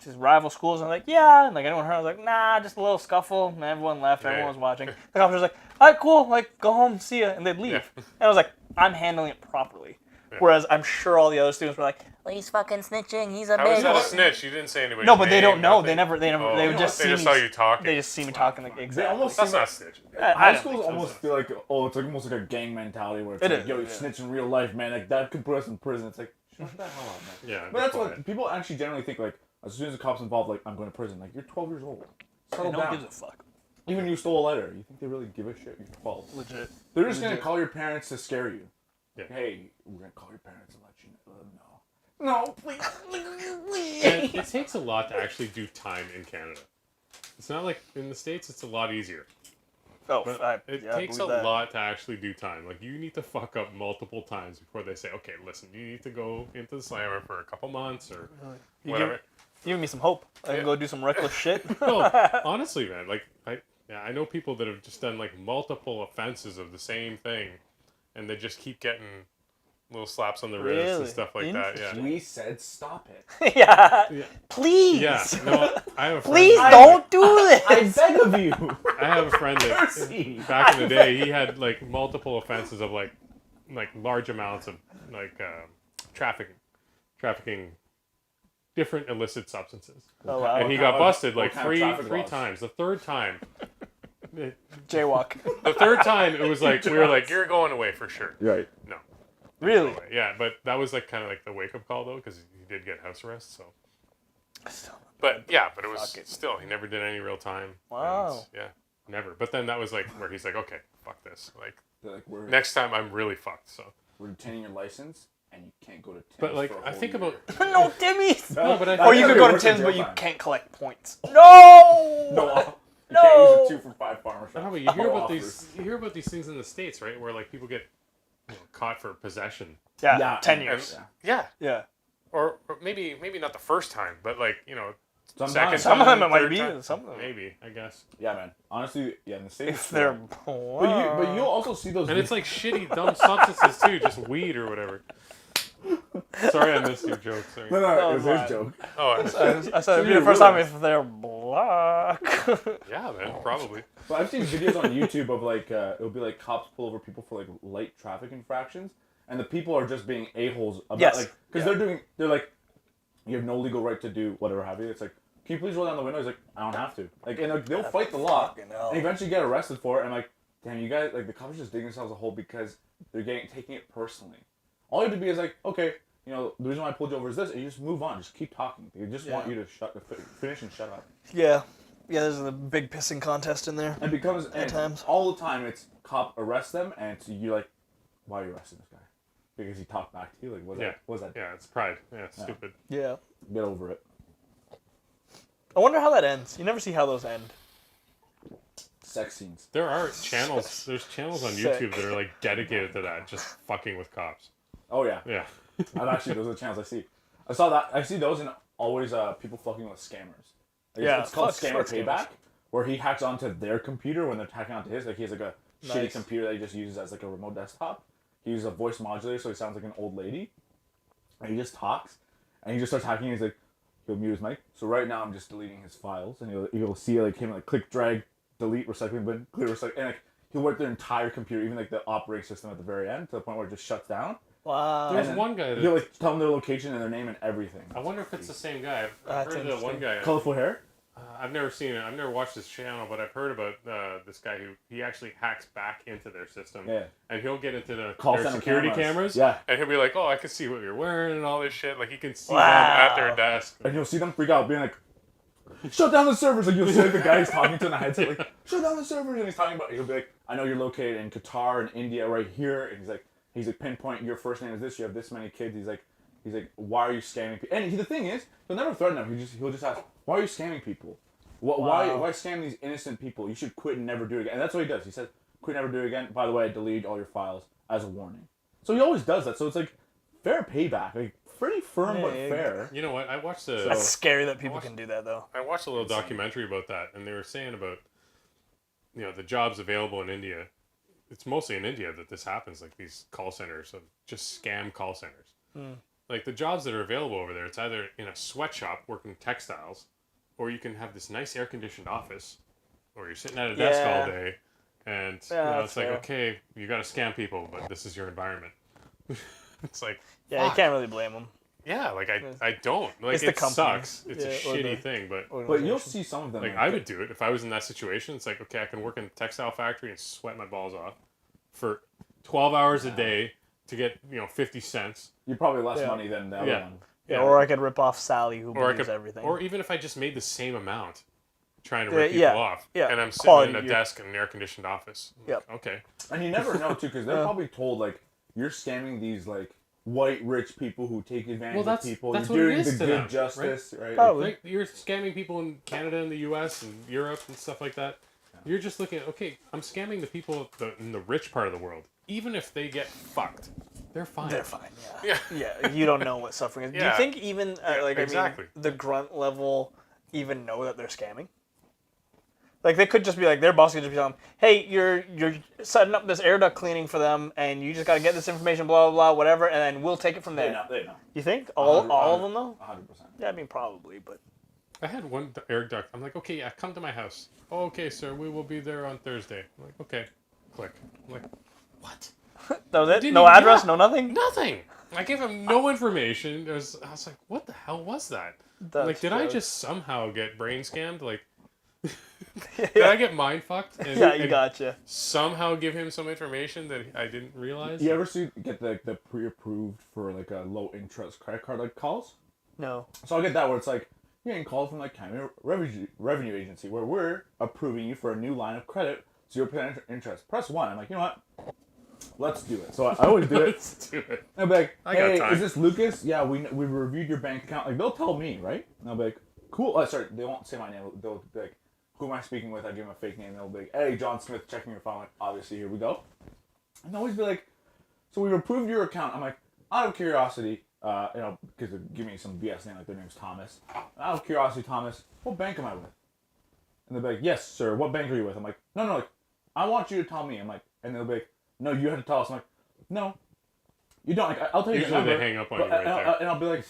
just rival schools, and I'm like, yeah. And like anyone heard? I was like, nah, just a little scuffle. And everyone left. Yeah. Everyone was watching. The cops were like, all right, cool. Like go home, see ya, and they'd leave. Yeah. And I was like, I'm handling it properly. Whereas I'm sure all the other students were like, well, he's fucking snitching. He's a How is bitch. that a snitch? You didn't say anybody's No, but they name, don't know. nothing. They never. Oh, They would just they see just me. saw you talking. They just see me talking like exactly. almost That's not snitching. I High don't schools think so. almost feel like, oh, it's like almost like a gang mentality where it's It like, is, yo, you yeah. snitch in real life, man. Like that could put us in prison. It's like, shut the hell up, man. Yeah, But that's be what quiet. people actually generally think. Like as soon as the cops involved, like I'm going to prison. Like you're 12 years old. Settle No one down. gives a fuk. Even you stole a letter. You think they really give a shit? You're 12. Legit. They're just gonna Legit. call your parents to scare you. Yeah. Hey, we're gonna call your parents and let them know. No, please. And it takes a lot to actually do time in Canada. It's not like in the States. It's a lot easier. Oh, But it I takes a believe that. lot to actually do time. Like you need to fuck up multiple times before they say, okay, listen, you need to go into the slammer for a couple months or You whatever. Giving me some hope. I can Yeah. go do some reckless shit. No, honestly, man, like I know people that have just done like multiple offenses of the same thing, and they just keep getting little slaps on the wrist and Really? stuff like that. Yeah. We said stop it. yeah. Yeah. Please. Yeah. No, I have a friend. Please that- don't do this. I beg of you. I have a friend that Mercy. back in the day he had like multiple offenses of like large amounts of like trafficking different illicit substances. Oh, wow. And he What got kind of- busted what like kind of three traffic three laws? times. The third time Jaywalk. the third time it was like we were like, you're going away for sure. Right. No. Really? Yeah, but that was like kind of like the wake up call though, because he did get house arrest. So, but yeah, but it was Fuck it. still he never did any real time. Wow. And, yeah, never. But then that was like where he's like, okay, fuck this. Like They're like next time I'm really fucked. So, we're retaining your license and you can't go to Tim's but like for a I whole think year. about No, Timmy's. no, but I That Or think you could could be go to worse than Tim's, but jail you time. can't collect points. No. No. You No. can't use a 2 for 5 farmer shop. I know, but you hear Auto about offers. these things in the States, right? Where like people get caught for possession. Yeah, Yeah, 10 and- years. Yeah, Yeah. or maybe not the first time, but like Sometimes. second Some of time, them it might third be, time. some of them. Maybe I guess. Yeah, man. Honestly, yeah, in the States. If they're. But you'll also see those. And it's like shitty, dumb substances too, just weed or whatever. Sorry, I missed your joke. Sorry. No, Oh, it was my. his joke. Oh, I said it'd be you the first time realize- if they're black. yeah, man, probably. But I've seen videos on YouTube of like it'll be like cops pull over people for like light traffic infractions, and the people are just being a-holes about Yes. like because they're like you have no legal right to do whatever have you. It's like, can you please roll down the window? He's like, I don't have to. Like, and like, they'll fight the law Fucking hell. and eventually get arrested for it. And like, damn, you guys, like the cops are just digging themselves a hole because they're taking it personally. All you have to be is like, okay, the reason why I pulled you over is this, and you just move on, just keep talking. They just want you to finish and shut up. Yeah. Yeah, there's a big pissing contest in there. And becomes and times. all the time it's cop arrest them, and it's, you're like, why are you arresting this guy? Because he talked back to you. Like, what's Yeah. that? What's that? Yeah, it's pride. Yeah, it's stupid. Yeah. Get over it. I wonder how that ends. You never see how those end. Sex scenes. There are channels. There's channels on Sick. YouTube that are like dedicated to that, just fucking with cops. Oh yeah. Yeah. I've actually those are the channels I see. I saw that. I see those and always people fucking with scammers. Like, Yeah, it's called fuck Scammer scammers. Payback, where he hacks onto their computer when they're hacking onto his. Like he has like a shitty Nice. computer that he just uses as like a remote desktop. He uses a voice modulator, so he sounds like an old lady. And he just talks, and he just starts hacking. And he's like, he'll mute his mic. So right now I'm just deleting his files, and you'll see like him like click, drag, delete, recycling bin, clear, recycle, and like he'll work their entire computer, even like the operating system at the very end, to the point where it just shuts down. Wow. There's And then one guy that He'll like tell them their location and their name and everything. I wonder if it's the same guy. I've That's heard of that one interesting. guy. Colorful hair. I've never seen it. I've never watched his channel, but I've heard about this guy who he actually hacks back into their system. Yeah. And he'll get into Call their center security cameras. Yeah. And he'll be like, "Oh, I can see what you're wearing and all this shit." Like he can see Wow. them at their desk. And you'll see them freak out, being like, shut down the servers. Like, you'll see like, the guy he's talking to in the headset, like, shut down the servers. And he's talking about, he'll be like, I know you're located in Qatar and India right here. And he's like, pinpoint, your first name is this, you have this many kids. He's like, why are you scamming people? And the thing is, he'll never threaten them. He'll just ask, why are you scamming people? Why scam these innocent people? You should quit and never do it again. And that's what he does. He says, quit, never do it again. By the way, I deleted all your files as a warning. So he always does that. So it's like fair payback. Like pretty firm but fair. You know what? I watched That's scary that people can do that though. I watched a little documentary about that, and they were saying about the jobs available in India. It's mostly in India that this happens, like these call centers of just scam call centers. Like the jobs that are available over there, it's either in a sweatshop working textiles, or you can have this nice air conditioned office, or you're sitting at a desk all day, and it's like, okay, you got to scam people, but this is your environment. It's like, yeah, you can't really blame them. Yeah, like I don't like it's it the sucks. It's a shitty thing, but you'll see some of them. Like I would do it if I was in that situation. It's like, okay, I can work in a textile factory and sweat my balls off for 12 hours a day to get 50 cents. You're probably less money than the other one. Yeah, or I could rip off Sally who believes everything. Or even if I just made the same amount, trying to rip people off, and I'm sitting Quality, in a desk in an air conditioned office. Yep. Like, okay. And you never know too, because they're probably told like you're scamming these like white rich people who take advantage of people. That's you're what doing it is the to good them, justice, right? Like, you're scamming people in Canada and the U.S. and Europe and stuff like that. You're just looking at, okay, I'm scamming the people in the rich part of the world. Even if they get fucked, they're fine. They're fine, yeah. You don't know what suffering is. Do you think even, exactly. I mean, the grunt level even know that they're scamming? Like, they could just be like, their boss could just be telling them, hey, you're setting up this air duct cleaning for them, and you just got to get this information, blah, blah, blah, whatever, and then we'll take it from there. They know. You think? All of them, though? 100%. Yeah, I mean, probably, but... I had one air duct. I'm like, okay, yeah, come to my house. Oh, okay, sir, we will be there on Thursday. I'm like, okay, click. I'm like, what? That was it? No address, no nothing? Nothing. I gave him no information. I was like, what the hell was that? Like, did I just somehow get brain scammed? Like, did I get mind fucked? You gotcha. Somehow give him some information that I didn't realize? You ever get the pre-approved for like a low interest credit card like calls? No. So I'll get that where it's like, you're getting called from like Canada Revenue Agency where we're approving you for a new line of credit, 0% interest. Press 1. I'm like, you know what? Let's do it. So I always do it. Let's do it. I'll be like, hey, is this Lucas? Yeah, we reviewed your bank account. Like, they'll tell me, right? And I'll be like, cool. Oh, sorry, they won't say my name. They'll be like, who am I speaking with? I give them a fake name. They'll be like, hey, John Smith, checking your phone. Like, obviously, here we go. And they'll always be like, so we've approved your account. I'm like, out of curiosity, because they're giving me some BS name, like their name's Thomas. Out of curiosity, Thomas, what bank am I with? And they'll be like, yes, sir. What bank are you with? I'm like, no, like, I want you to tell me. I'm like, and they'll be like, no, you have to tell us. I'm like, no, you don't. Like, I'll tell you the number. Usually they hang up on you right there. And I'll be like,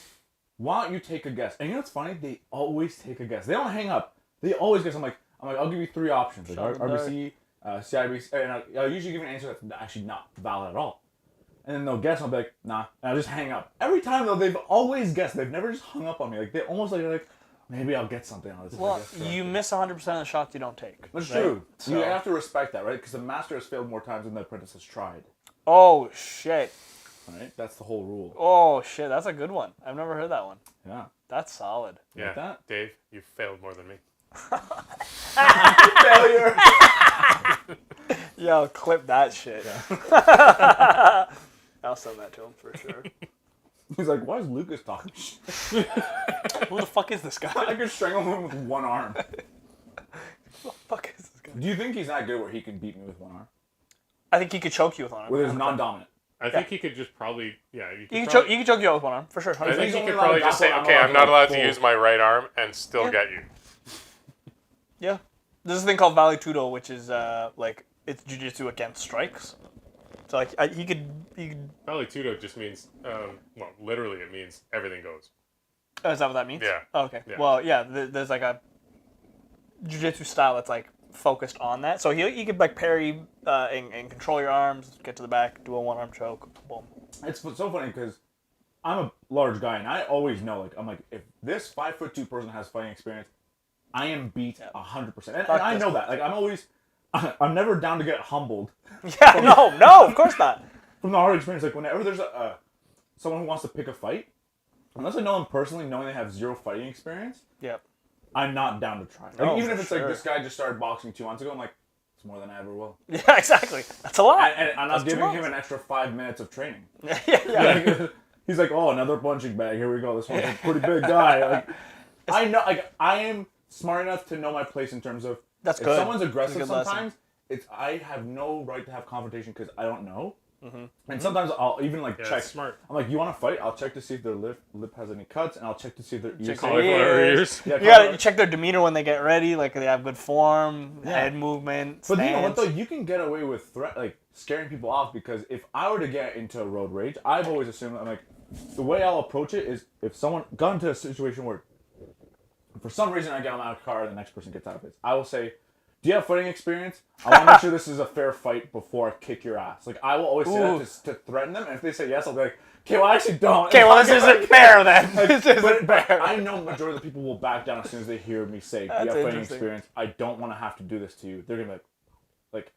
why don't you take a guess? And you know what's funny? They always take a guess. They don't hang up. They always guess. I'm like, I'll give you 3 options. Like RBC, CIBC, and I'll usually give an answer that's actually not valid at all. And then they'll guess, and I'll be like, nah, and I'll just hang up. Every time, though, they've always guessed. They've never just hung up on me. Like, they almost like, maybe I'll get something out of this. Well, you miss 100% of the shots you don't take. That's true. So, you have to respect that, right? Because the master has failed more times than the apprentice has tried. Oh, shit. Right? That's the whole rule. Oh, shit. That's a good one. I've never heard that one. Yeah. That's solid. Yeah, like that? Dave, you failed more than me. Failure. Yo, clip that shit. Yeah. I'll send that to him for sure. He's like, why is Lucas talking shit? Who the fuck is this guy? I could strangle him with one arm. Who the fuck is this guy? Do you think he's that good where he can beat me with one arm? I think he could choke you with one arm. With his non-dominant. I think he could just probably, You could choke you out with one arm, for sure. I think he's he only could allowed probably to just say, grapple, okay, I'm not allowed to full. use my right arm and still get you. Yeah. There's a thing called Vale Tudo, which is, it's jiu-jitsu against strikes. So, like, he could... Vale Tudo just means, literally it means everything goes. Oh, is that what that means? Yeah. Oh, okay. Yeah. Well, yeah, there's, like, a jiu-jitsu style that's, like, focused on that. So he could, like, parry and control your arms, get to the back, do a one-arm choke, boom. It's so funny because I'm a large guy and I always know, like, I'm like, if this 5'2" person has fighting experience, I am beat 100%. And I know that. Like, I'm never down to get humbled. Yeah, no, of course not. From the hard experience, like, whenever there's someone who wants to pick a fight, unless I know them personally, knowing they have 0 fighting experience, Yep. I'm not down to try. Like, even if it's like, this guy just started boxing 2 months ago, I'm like, it's more than I ever will. Yeah, exactly. That's a lot. And I'm not giving him an extra 5 minutes of training. Yeah. Like, he's like, oh, another punching bag. Here we go. This one's a pretty big guy. Like, I know, like, I am smart enough to know my place in terms of That's if good. someone's That's a aggressive good lesson. sometimes, I have no right to have confrontation because I don't know. Mm-hmm. And sometimes I'll even like Yeah, check. that's smart. I'm like, you want to fight? I'll check to see if their lip has any cuts, and I'll check to see if their ears. Check Cauliflower ears. Yeah, You gotta check their demeanor when they get ready, like they have good form, Yeah. head movement. But you know what though? stance. You can get away with scaring people off because if I were to get into a road rage, I've always assumed I'm like, the way I'll approach it is if someone got into a situation where, for some reason, I get out of my car and the next person gets out of it, I will say, do you have fighting experience? I want to make sure this is a fair fight before I kick your ass. Like, I will always say that to threaten them, and if they say yes, I'll be like, okay, well, I actually don't. Okay, well, this isn't fair then. This isn't But fair. I know majority of the people will back down as soon as they hear me say, do you have That's fighting interesting. experience? I don't want to have to do this to you. They're going to be like,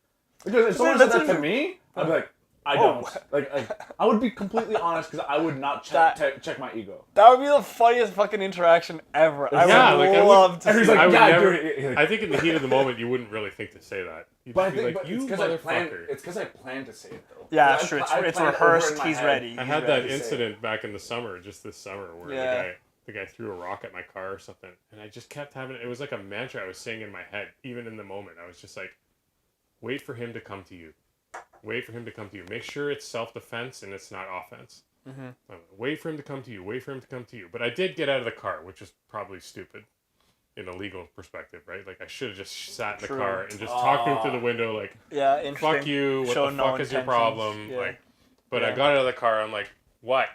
because if someone said that to me, I'd be like, I don't. Like, I would be completely honest because I would not check my ego. That would be the funniest fucking interaction ever. I Yeah, would like, I would- love to And see he's that. like, I would yeah, never. dude. I think in the heat of the moment, you wouldn't really think to say that. You'd But I just be think like, but you it's because I planned. motherfucker. It's because I planned to say it though. Yeah, Like, it's true. I It's planned over rehearsed. in my He's head. ready. I He's had ready that to say it. incident back in the summer, just this summer, where Yeah. the guy threw a rock at my car or something, and I just kept having it was like a mantra I was saying in my head, even in the moment. I was just like, wait for him to come to you. Wait for him to come to you. Make sure it's self-defense and it's not offense. Mm-hmm. Wait for him to come to you. Wait for him to come to you. But I did get out of the car, which was probably stupid in a legal perspective, right? Like, I should have just sat in the True. car and just talked to him through the window, like, Yeah, interesting. fuck you, what Show the no fuck is your intentions. problem? Yeah. Like, but I Yeah. got out of the car, I'm like, what?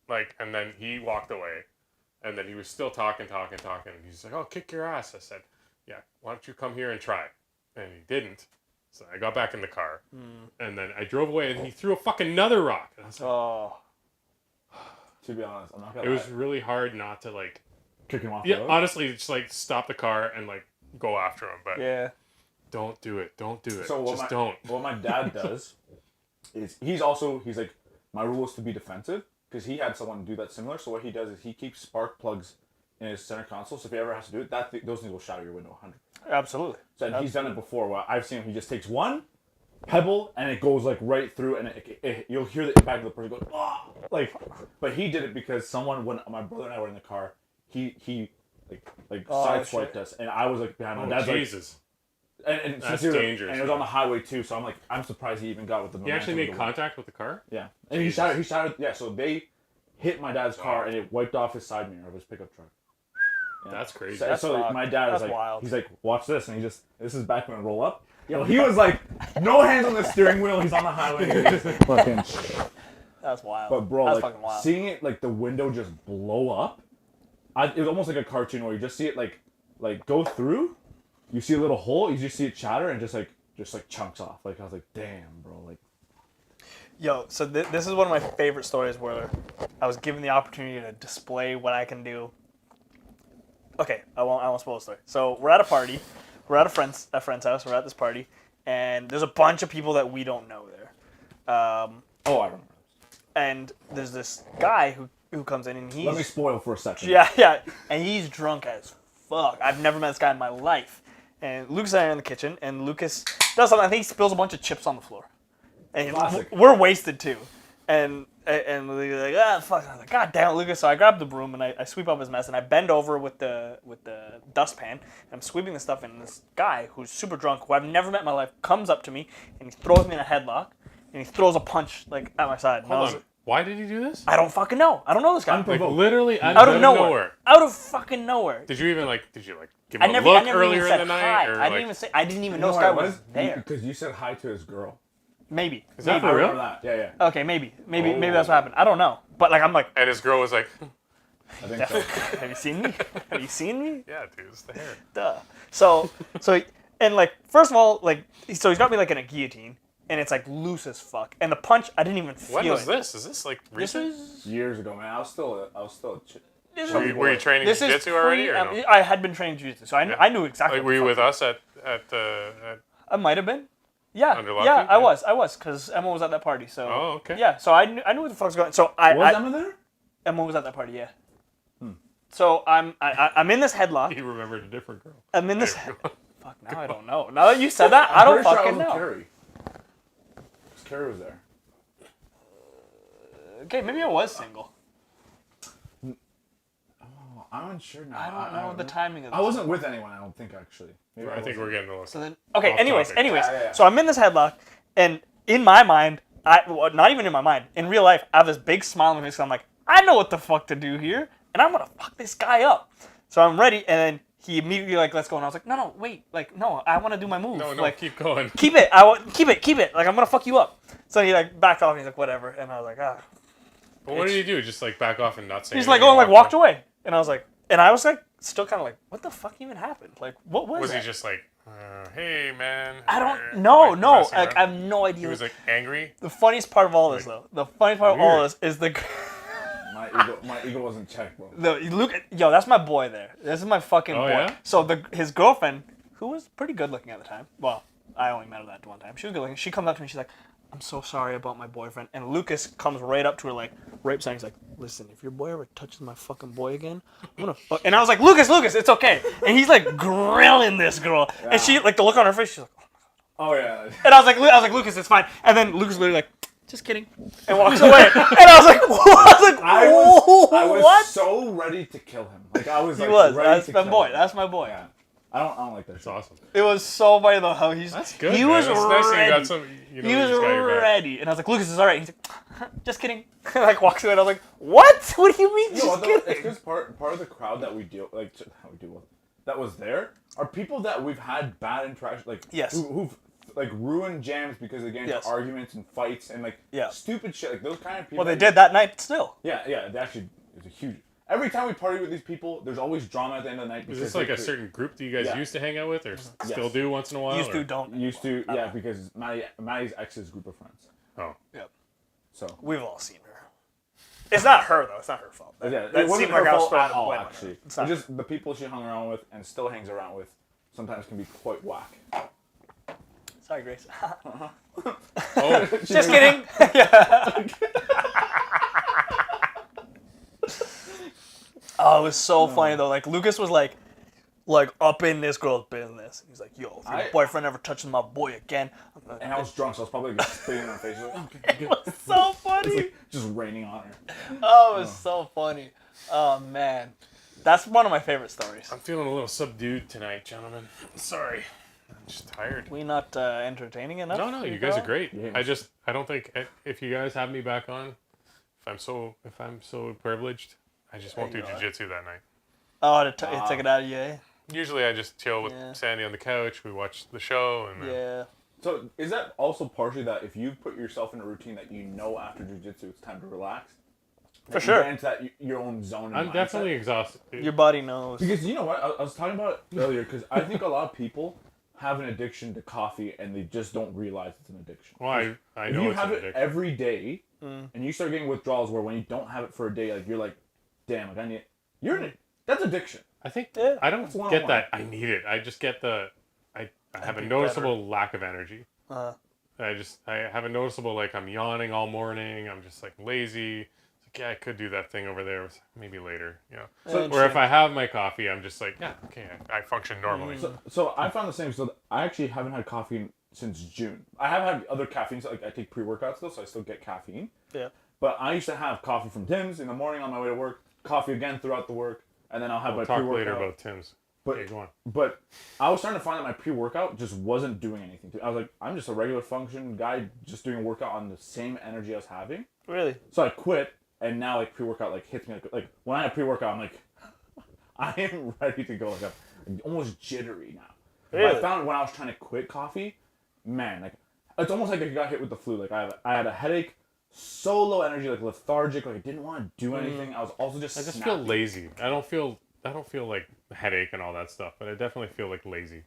Like, and then he walked away, and then he was still talking, and he's like, oh, kick your ass. I said, yeah, why don't you come here and try? And he didn't. So I got back in the car, and then I drove away, and he threw a fucking another rock. And I was like, Oh. To be honest, I'm not gonna it lie. was really hard not to, like, Kick him off the yeah, road. honestly, just, like, stop the car and, like, go after him. But Yeah. don't do it. Don't do it. So what just my, don't. What my dad does is he's like, my rule is to be defensive because he had someone do that similar. So what he does is he keeps spark plugs in his center console. So if he ever has to do it, those things will shatter your window 100. Absolutely. So and he's done it before. Where I've seen him, he just takes one pebble and it goes like right through, and you'll hear the impact of the person go, oh! Like. But he did it because when my brother and I were in the car, he Oh, sideswiped shit. us, and I was like behind my Oh, dad's like. Jesus. And That's sincerely- dangerous, And it was man. on the highway too, so I'm like, I'm surprised he even got with the. He actually momentum made of the wind. contact with the car? Yeah, and he shouted. Yeah, so they hit my dad's car, and it wiped off his side mirror of his pickup truck. Yeah. That's crazy. So, That's so wild. my dad was That's like, wild. he's like, watch this, and this is back when I roll up. Yo, he was like, no hands on the steering wheel. He's on the highway. He's just fucking. That's wild. But bro, That's like fucking wild. seeing it like the window just blow up, it was almost like a cartoon where you just see it like go through. You see a little hole, you just see it shatter, and just like chunks off. Like I was like, damn, bro, like. Yo, so this is one of my favorite stories where I was given the opportunity to display what I can do. Okay, I won't spoil the story. So we're at a party. We're at a friend's house. We're at this party, and there's a bunch of people that we don't know there. Oh, I remember. And there's this guy who comes in, and he's Let me spoil for a second. yeah, and he's drunk as fuck. I've never met this guy in my life. And Lucas and I are in the kitchen, and Lucas does something. I think he spills a bunch of chips on the floor, and Classic. we're wasted too. And we're like, ah, fuck. I was like, God damn it, Lucas. So I grab the broom and I sweep up his mess, and I bend over with the dustpan, and I'm sweeping the stuff. And this guy who's super drunk, who I've never met in my life, comes up to me and he throws me in a headlock, and he throws a punch like at my side. And I Hold was on. Why did he do this? I don't fucking know. I don't know this guy. Like, literally out Out of of nowhere. nowhere. Out of fucking nowhere. Did you give I him a never, look I never earlier even said in the hi. night? Or I didn't even know You this know guy what it was there. Because you said hi to his girl. Maybe. Is that I for remember real? that. Yeah. Okay, maybe Oh. that's what happened. I don't know. But like I'm like, And his girl was like, I think so. have you seen me? Have you seen me? yeah, dude, it's the hair. Duh. So and like first of all, like so he's got me like in a guillotine, and it's like loose as fuck. And the punch, I didn't even feel When was it. this? Is this like This recent? is Years ago, man. I was still this Were is, you training this is jiu-jitsu already? Or no? I had been training jiu-jitsu, so I knew exactly. Like, what were you the with fuck- us at I might have been. Yeah. Under Yeah, Lucky? I Yeah. was, because Emma was at that party. So. Oh, okay. Yeah, so I knew what the fuck's going. So Was Emma there? Emma was at that party. Yeah. So I'm in this headlock. He remembered a different girl. I'm in this. Fuck, now I don't know. Now that you said that, I don't Pretty sure fucking was with know. Carrie. 'Cause Carrie was there. Okay, maybe I was single. I'm unsure now. I don't know the timing of this. I wasn't with anyone. I don't think actually. Maybe I think we're getting a little. So then, okay. Off Anyways, topic. Yeah. so I'm in this headlock, and in my mind, not even in my mind, in real life, I have this big smile on my face. 'Cause I'm like, I know what the fuck to do here, and I'm gonna fuck this guy up. So I'm ready, and then he immediately like, let's go, and I was like, no, wait, like, no, I want to do my move. No, like, keep going. keep it. Keep it. Like, I'm gonna fuck you up. So he like backed off, and he's like, whatever, and I was like, ah. But what did he do? Just like back off and not say He's anything? like, oh, and like walked away, and I was like, still kind of like, what the fuck even happened? Like, what was Was that? he just like, hey man? I don't know. Like, No, messing like, I around? have no idea. He was like angry. The funniest part of all this, though, of all this is the. My ego wasn't checked, bro. Yo, that's my boy there. This is my fucking Oh, boy. yeah? So his girlfriend, who was pretty good looking at the time. Well, I only met her that one time. She was good looking. She comes up to me. She's like, "I'm so sorry about my boyfriend." And Lucas comes right up to her, like right beside. He's like, "Listen, if your boy ever touches my fucking boy again, I'm gonna fuck." And I was like, "Lucas, it's okay." And he's like grilling this girl, and she like the look on her face. She's like, Oh yeah. and I was like, "Lucas, it's fine." And then Lucas literally like, "Just kidding," and walks away. And I was like, "What?" I was what? so ready to kill him. Like I was. He like, was. Ready That's to my kill boy. him. That's my boy. Yeah. I don't like that. That's shit. awesome. It was so funny though how he's. That's good. He man. was That's nice that you ready. got some. You know, He was you just got your back. ready, and I was like, "Lucas is all right." He's like, "Just kidding." And like walks away, and I was like, "What? What do you mean? You know Just what, though? It's kidding?" because part of the crowd that we deal with, that was there are people that we've had bad interactions, like Yes. who've like ruined jams because they get into Yes. arguments and fights and like Yeah. stupid shit, like those kind of people. Well, they did that night still. Yeah, they actually it's a huge. Every time we party with these people, there's always drama at the end of the night. Is because this like they a certain group that you guys Yeah. used to hang out with, or still Yes. do once in a while? Used or? to, don't. used to, yeah, because Maddie's ex's group of friends. Oh, Yep. So We've all seen her. It's not her though. It's not her fault. yeah, That it wasn't seemed her like I was fault throwing at the all. blame on her. Actually, It's it's not. just the people she hung around with and still hangs around with sometimes can be quite whack. Sorry, Grace. oh, Just kidding. Oh, it was so funny though. Like Lucas was like up in this girl's business. He's like, "Yo, if your boyfriend ever touches my boy again," I'm gonna... And I was drunk, so I was probably like spitting in her face. Like, okay, It was so funny. It's like just raining on her. Oh, it was so funny. Oh man, that's one of my favorite stories. I'm feeling a little subdued tonight, gentlemen. Sorry, I'm just tired. We not entertaining enough? No, you guys are great. Yeah. I don't think if you guys have me back on, if I'm so privileged, I just won't do jiu-jitsu that night. Oh, to take it out of you, eh? Usually I just chill with Yeah. Sandy on the couch. We watch the show and Yeah. So is that also partially that if you put yourself in a routine that you know after jiu-jitsu it's time to relax? For sure. You get into that your own zone. And I'm mindset? definitely exhausted. Your body knows. Because you know what I was talking about it earlier. Because I think a lot of people have an addiction to coffee and they just don't realize it's an addiction. Well, I If know you it's have an it addiction. every day and you start getting withdrawals where when you don't have it for a day, like you're like, damn, like I need. That's addiction. I think Yeah. I don't That's get 101. that. I need it. I just get I have a be noticeable lack of energy. Uh, I have a noticeable like I'm yawning all morning. I'm just like lazy. It's like, yeah, I could do that thing over there. Maybe later. You know. So- Or if I have my coffee, I'm just like, yeah, okay, I function normally. So I found the same. So I actually haven't had caffeine since June. I have had other caffeines. Like I take pre-workouts still, so I still get caffeine. yeah. But I used to have coffee from Tim's in the morning on my way to work. Coffee again throughout the work, and then I'll have We'll my talk pre-workout. later about Tim's. But Okay, go on. But I was starting to find that my pre-workout just wasn't doing anything. I was like, I'm just a regular function guy, just doing a workout on the same energy I was having. Really? So I quit, and now like pre-workout like hits me like when I have pre-workout, I'm like, I am ready to go. Like I'm almost jittery now. But Really? I found when I was trying to quit coffee, man, like it's almost like I got hit with the flu. Like I had a headache, so low energy, like lethargic, like I didn't want to do anything. I was also just I just snappy. feel lazy. I don't feel like headache and all that stuff, but I definitely feel like lazy.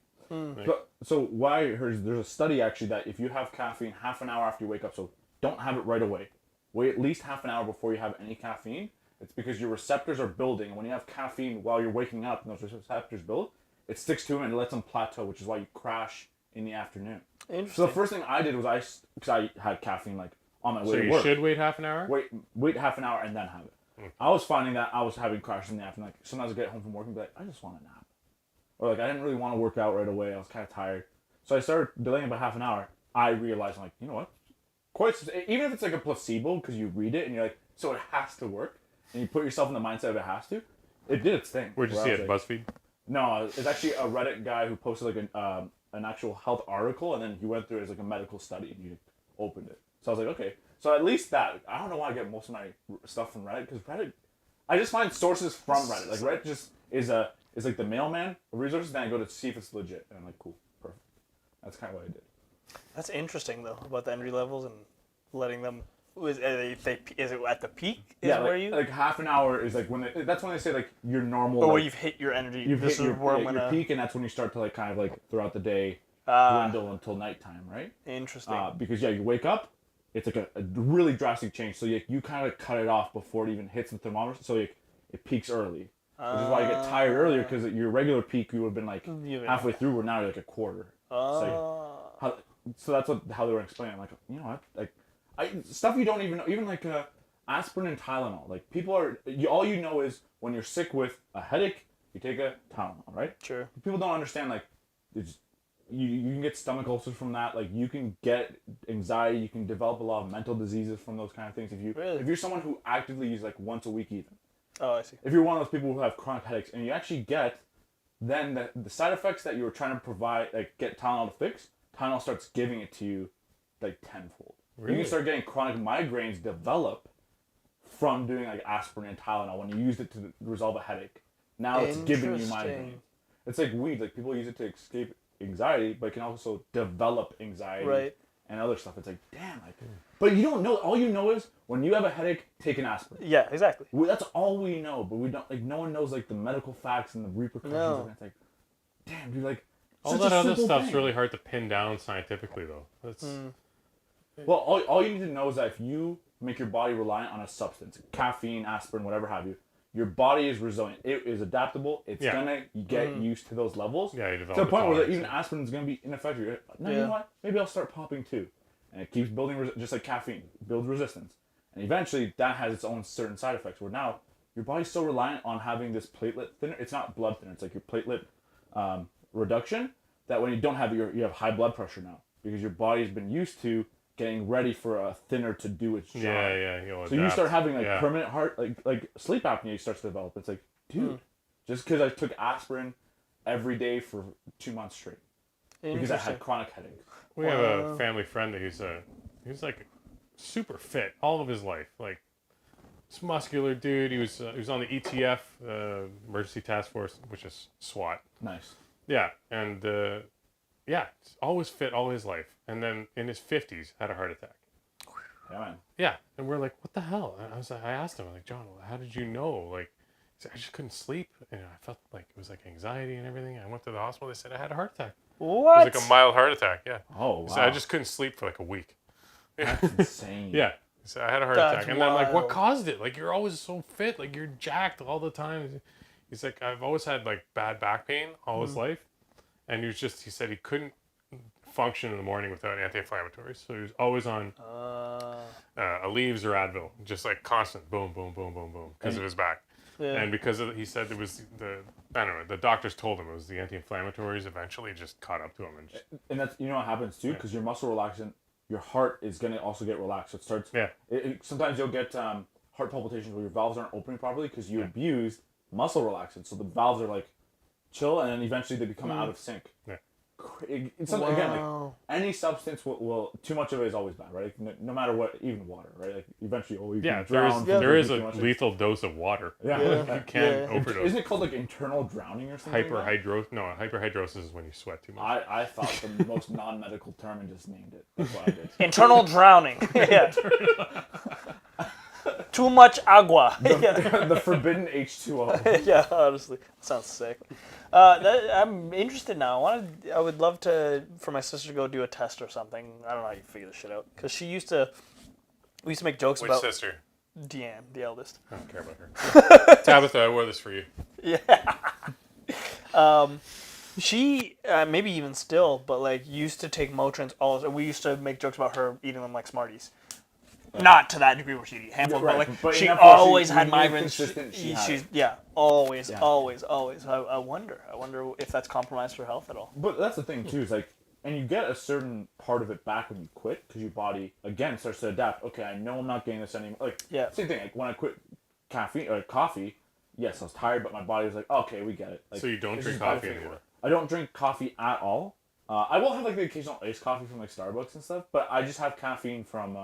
So what I heard is there's a study actually that if you have caffeine half an hour after you wake up, so don't have it right away. Wait at least half an hour before you have any caffeine. It's because your receptors are building, and when you have caffeine while you're waking up, and those receptors build, it sticks to them and it lets them plateau, which is why you crash in the afternoon. So Interesting. the first thing I did was because I had caffeine like on my way So to you work. should wait half an hour? Wait half an hour and then have it. I was finding that I was having crashes in the afternoon. Like sometimes I get home from work and be like, I just want a nap, or like I didn't really want to work out right away. I was kind of tired, so I started delaying by half an hour. I realized I'm like, you know what? Even if it's like a placebo because you read it and you're like, so it has to work, and you put yourself in the mindset of it has to. it did its thing. Where'd you where see I it? was like, BuzzFeed? No, it's actually a Reddit guy who posted like an actual health article, and then he went through it as like a medical study, and he opened it. So I was like, okay. So at least that. I don't know why I get most of my stuff from Reddit, because Reddit, I just find sources from Reddit. Like Reddit just is like the mailman of resources. Then I go to see if it's legit, and I'm like, cool, perfect. That's kind of what I did. That's interesting though about the entry levels and letting them. Is it at the peak? Is Yeah, where like, you? like half an hour is like when that's when they say like your normal. Or where like, you've hit your energy. you've This hit is where I'm your gonna. peak, and that's when you start to like kind of like throughout the day dwindle until nighttime, right? Interesting. Because yeah, you wake up, it's like a really drastic change. So you kind of cut it off before it even hits the thermometer. So it peaks early, which is why you get tired earlier, because your regular peak you would have been like halfway through, where now you're like a quarter. So that's how they were explaining. I'm like, you know what, like stuff you don't even know, even like aspirin and Tylenol. Like people are, all you know is when you're sick with a headache, you take a Tylenol, right? Sure. People don't understand like you can get stomach ulcers from that. Like you can get anxiety. You can develop a lot of mental diseases from those kind of things. If you're someone who actively uses like once a week even. Oh, I see. If you're one of those people who have chronic headaches and you actually get then the side effects that you were trying to provide, like get Tylenol to fix, Tylenol starts giving it to you like tenfold. Really? You can start getting chronic migraines develop from doing like aspirin and Tylenol when you used it to resolve a headache. Now it's giving you migraine. It's like weed. Like people use it to escape anxiety, but it can also develop anxiety and other stuff. It's like, damn, like, but you don't know. All you know is when you have a headache, take an aspirin. Yeah, exactly. That's all we know, but we don't, like, no one knows like the medical facts and the repercussions. No. And it's like, damn, dude, like All that other stuff's really hard to pin down scientifically, though. That's well, all you need to know is that if you make your body reliant on a substance, caffeine, aspirin, whatever have you, your body is resilient. It is adaptable. It's gonna get used to those levels. Yeah, you develop to the point where tolerance, even aspirin is gonna be ineffective. You're like, no, you know what? Maybe I'll start popping too, and it keeps building just like caffeine, builds resistance, and eventually that has its own certain side effects. Where now your body's so reliant on having this platelet thinner. It's not blood thinner. It's like your platelet reduction. That when you don't have it, you have high blood pressure now because your body's been used to getting ready for a thinner to do its job. Yeah. So you start having like permanent heart, like sleep apnea starts to develop. It's like, dude, just because I took aspirin every day for 2 months straight because I had chronic headaches. We have a family friend that he's like super fit all of his life. Like, this muscular dude. He was on the ETF, Emergency Task Force, which is SWAT. Nice. Yeah, and always fit all his life, and then in his 50s had a heart attack. Yeah, man. Yeah, and we're like, what the hell? And I asked him, like, John, how did you know? Like, he said, I just couldn't sleep, and I felt like it was like anxiety and everything. I went to the hospital. They said I had a heart attack. What? It was like a mild heart attack. Yeah. Oh wow. So I just couldn't sleep for like a week. That's insane. Yeah. So I had a heart That's attack, and then I'm like, what wild. caused it? Like, you're always so fit, like you're jacked all the time. He's like, I've always had like bad back pain all his life. And he said he couldn't function in the morning without anti-inflammatories. So he was always on Aleve or Advil, just like constant boom, boom, boom, boom, boom, because of his back. Yeah. And because he said it was the doctors told him it was the anti-inflammatories eventually just caught up to him. And that's, you know what happens too? Because your muscle relaxant, your heart is going to also get relaxed. So it starts, sometimes you'll get heart palpitations where your valves aren't opening properly because you abused muscle relaxant. So the valves are like, chill, and then eventually they become out of sync. Yeah. It's something, again, like any substance will too much of it is always bad, right? Like, no matter what, even water, right? Like eventually, you can drown. There is a lethal dose of water. Yeah. You can't overdose. Isn't it called like internal drowning or something? Hyperhidrosis is when you sweat too much. I thought the most non-medical term and just named it. That's what I did. Internal drowning. Yeah. Too much agua. The forbidden H2O. Yeah, honestly, that sounds sick. I'm interested now. I would love for my sister to go do a test or something. I don't know how you figure this shit out because we used to make jokes about. Which sister? Deanne, the eldest. I don't care about her. Tabitha, I wore this for you. Yeah. She maybe even still, but like used to take Motrins all. We used to make jokes about her eating them like Smarties. Not to that degree where she'd eat a handful, but like she always had migraines. She's always. I wonder if that's compromised her health at all. But that's the thing too, is like, and you get a certain part of it back when you quit because your body again starts to adapt. Okay, I know I'm not getting this anymore. Like, same thing. Like when I quit caffeine or coffee, yes, I was tired, but my body was like, okay, we get it. Like, So you don't this drink is better coffee for you. anymore? I don't drink coffee at all. I will have like the occasional iced coffee from like Starbucks and stuff, but I just have caffeine from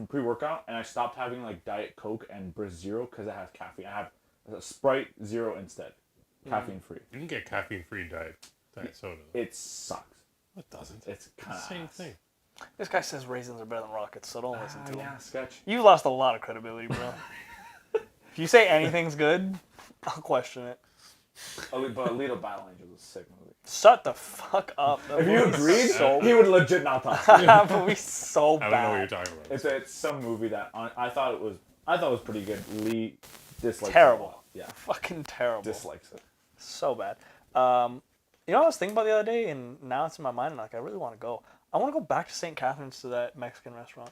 pre-workout, and I stopped having like Diet Coke and Brisk Zero because it has caffeine. I have a Sprite Zero instead, caffeine free. You can get caffeine-free diet soda. It sucks. It doesn't. It's kind of Same thing. This guy says raisins are better than rockets, so don't listen to him. Yeah, sketch. You've lost a lot of credibility, bro. If you say anything's good, I'll question it. But Alito Battle Angels is a sick movie. Shut the fuck up. That If you movie's agreed, so he would legit not talk. that movie's so I bad. don't know what you're talking about. It's some movie that I thought it was pretty good. Lee dislikes Terrible. it a lot. Yeah, Fucking terrible. dislikes it. So bad. You know what I was thinking about the other day, and now it's in my mind, and like I really want to go. I want to go back to St. Catherine's to that Mexican restaurant.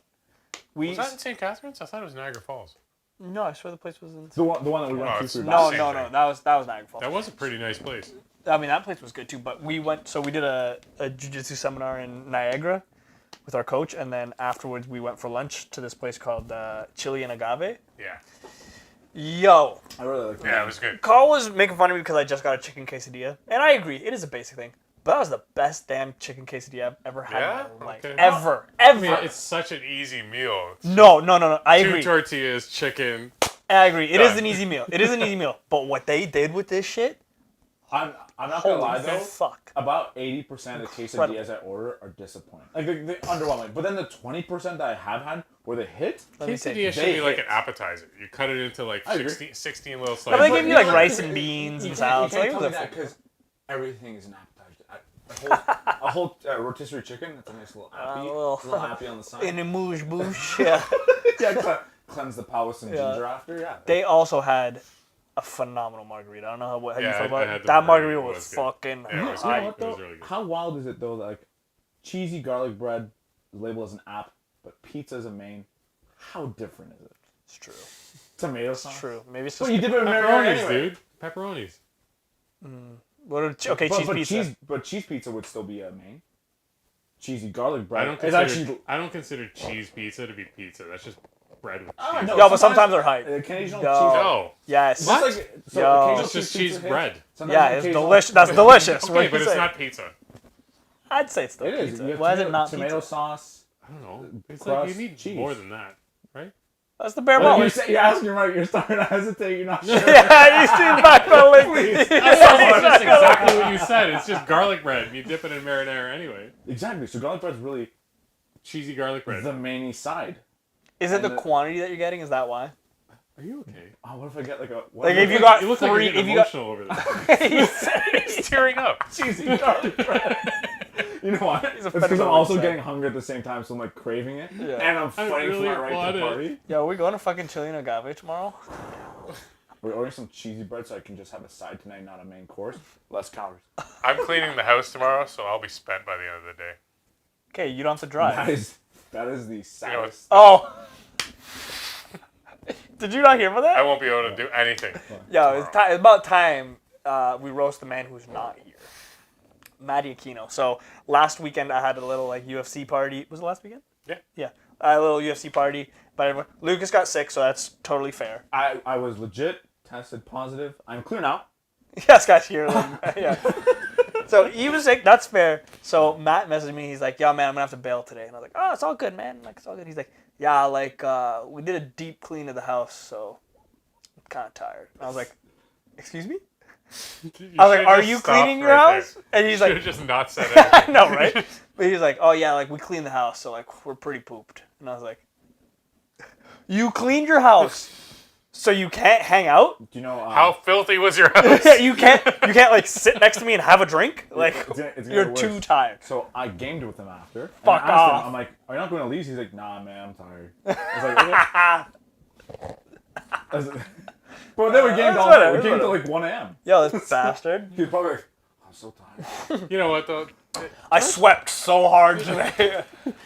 Was that in St. Catharines? I thought it was Niagara Falls. No, I swear the place was in. The one that we went Oh, to it's through. No, Same no, thing. no. That was Niagara Falls. That was a pretty nice place. I mean, that place was good too. But we went. So we did a jiu-jitsu seminar in Niagara with our coach, and then afterwards we went for lunch to this place called Chili and Agave. Yeah. Yo, I really like that. Yeah, it was good. Carl was making fun of me because I just got a chicken quesadilla, and I agree, it is a basic thing. But that was the best damn chicken quesadilla I've ever had Yeah? in my life. Okay. Ever. I Ever. mean, it's such an easy meal. It's No. I two agree. tortillas, chicken. I agree. It is Done. an easy meal. It is an easy meal. But what they did with this shit, I'm not gonna lie holy though. fuck. About 80% of the Incredible. quesadillas I order are disappointing. Like they underwhelming. But then the 20% that I have had where they hit, Let me take Quesadilla should They be like hit. an appetizer. You cut it into like I agree. 16 little But slices. they give you like know, rice and beans and salad. So You it can't was tell a me that because everything is an appetizer. A whole rotisserie chicken. That's a nice little appy. little- little appy on the side. in a moosh boosh. Yeah. Yeah, cleanse the palate with some Yeah. ginger after. Yeah. They also had a phenomenal margarita. I don't know how you Yeah, feel I about had it. the That margarita. margarita It was was good. fucking Yeah, it was You know great. what It though? was really good. How wild is it though that like cheesy garlic bread is labeled as an app, but pizza is a main? How different is it? It's true. Tomato sauce. It's true. Maybe it's Well, just you dip it in marinara Pepperonis, anyway. dude. Pepperonis. what are, okay, cheese pizza. But cheese pizza would still be a main. Cheesy garlic bread. I don't It's consider actually. cheese pizza to be pizza. That's just bread with cheese. Oh, no, Yeah, but sometimes they're hype. Occasional No. cheese. No. Yes. Just like, so Yo. occasional It's just cheese cheese pizza hits. bread. Sometimes Yeah, it's occasional- delicious. That's delicious. What Okay, you but it's say? not pizza. I'd say it's still It is. pizza. You have Why is it not tomato pizza? sauce. I don't know. It's Crust, like you need cheese. more than that, right? That's the bare Well, bones. you're asking right. You're starting to hesitate. You're not sure. Yeah, you see back the link. That's just exactly what you said. It's just garlic bread. You dip it in marinara anyway. Exactly. So garlic bread's really Cheesy garlic bread. the mainy side. Is it the And quantity that you're getting? Is that why? Are you okay? Oh, what if I get like a Like if you got You look three, like you're getting if you got, emotional over there. He's tearing up. cheesy garlic bread? You know what? It's because I'm phenomenal also set. getting hungry at the same time, so I'm like craving it, Yeah. and I'm fighting really for my right want to it. party. yo, we're going to fucking Chili and Agave tomorrow. We're ordering some cheesy bread so I can just have a side tonight, not a main course. Less calories. I'm cleaning the house tomorrow, so I'll be spent by the end of the day. Okay, you don't have to drive. That is the You know, saddest. Oh. Did you not hear about I that? won't be able to do anything. Yo, it's about time we roast the man who's not here. Matty Aquino. So last weekend I had a little like UFC party. Was it last weekend? Yeah. Yeah. I had a little UFC party. But everyone, Lucas got sick, so that's totally fair. I was legit tested positive. I'm clear now. Yes, guys, here. Yeah. So he was sick. That's fair. So Matt messaged me. He's like, "Yeah, man, I'm gonna have to bail today." And I was like, "Oh, it's all good, man. Like, it's all good." He's like, "Yeah, like we did a deep clean of the house, so I'm kind of tired." And I was like, "Excuse me?" I was like, "Are you cleaning your house?" And he's Should like, have just not said anything. "No, right?" But he's like, "Oh yeah, like we cleaned the house, so like we're pretty pooped." And I was like, "You cleaned your house, so you can't hang out? Do you know How filthy was your house? you can't like sit next to me and have a drink? Like it's you're gonna too worse. tired." So I gamed with him after. and Fuck I asked off. Him, I'm like, "Are you not going to leave?" He's like, "Nah, man, I'm tired." I was like, "Okay." I was like, but they were gamed That's all night. We whatever, gamed till whatever. like 1 a.m. Yo, this bastard. He's probably like, "I'm so tired." You know what though? I swept so hard today.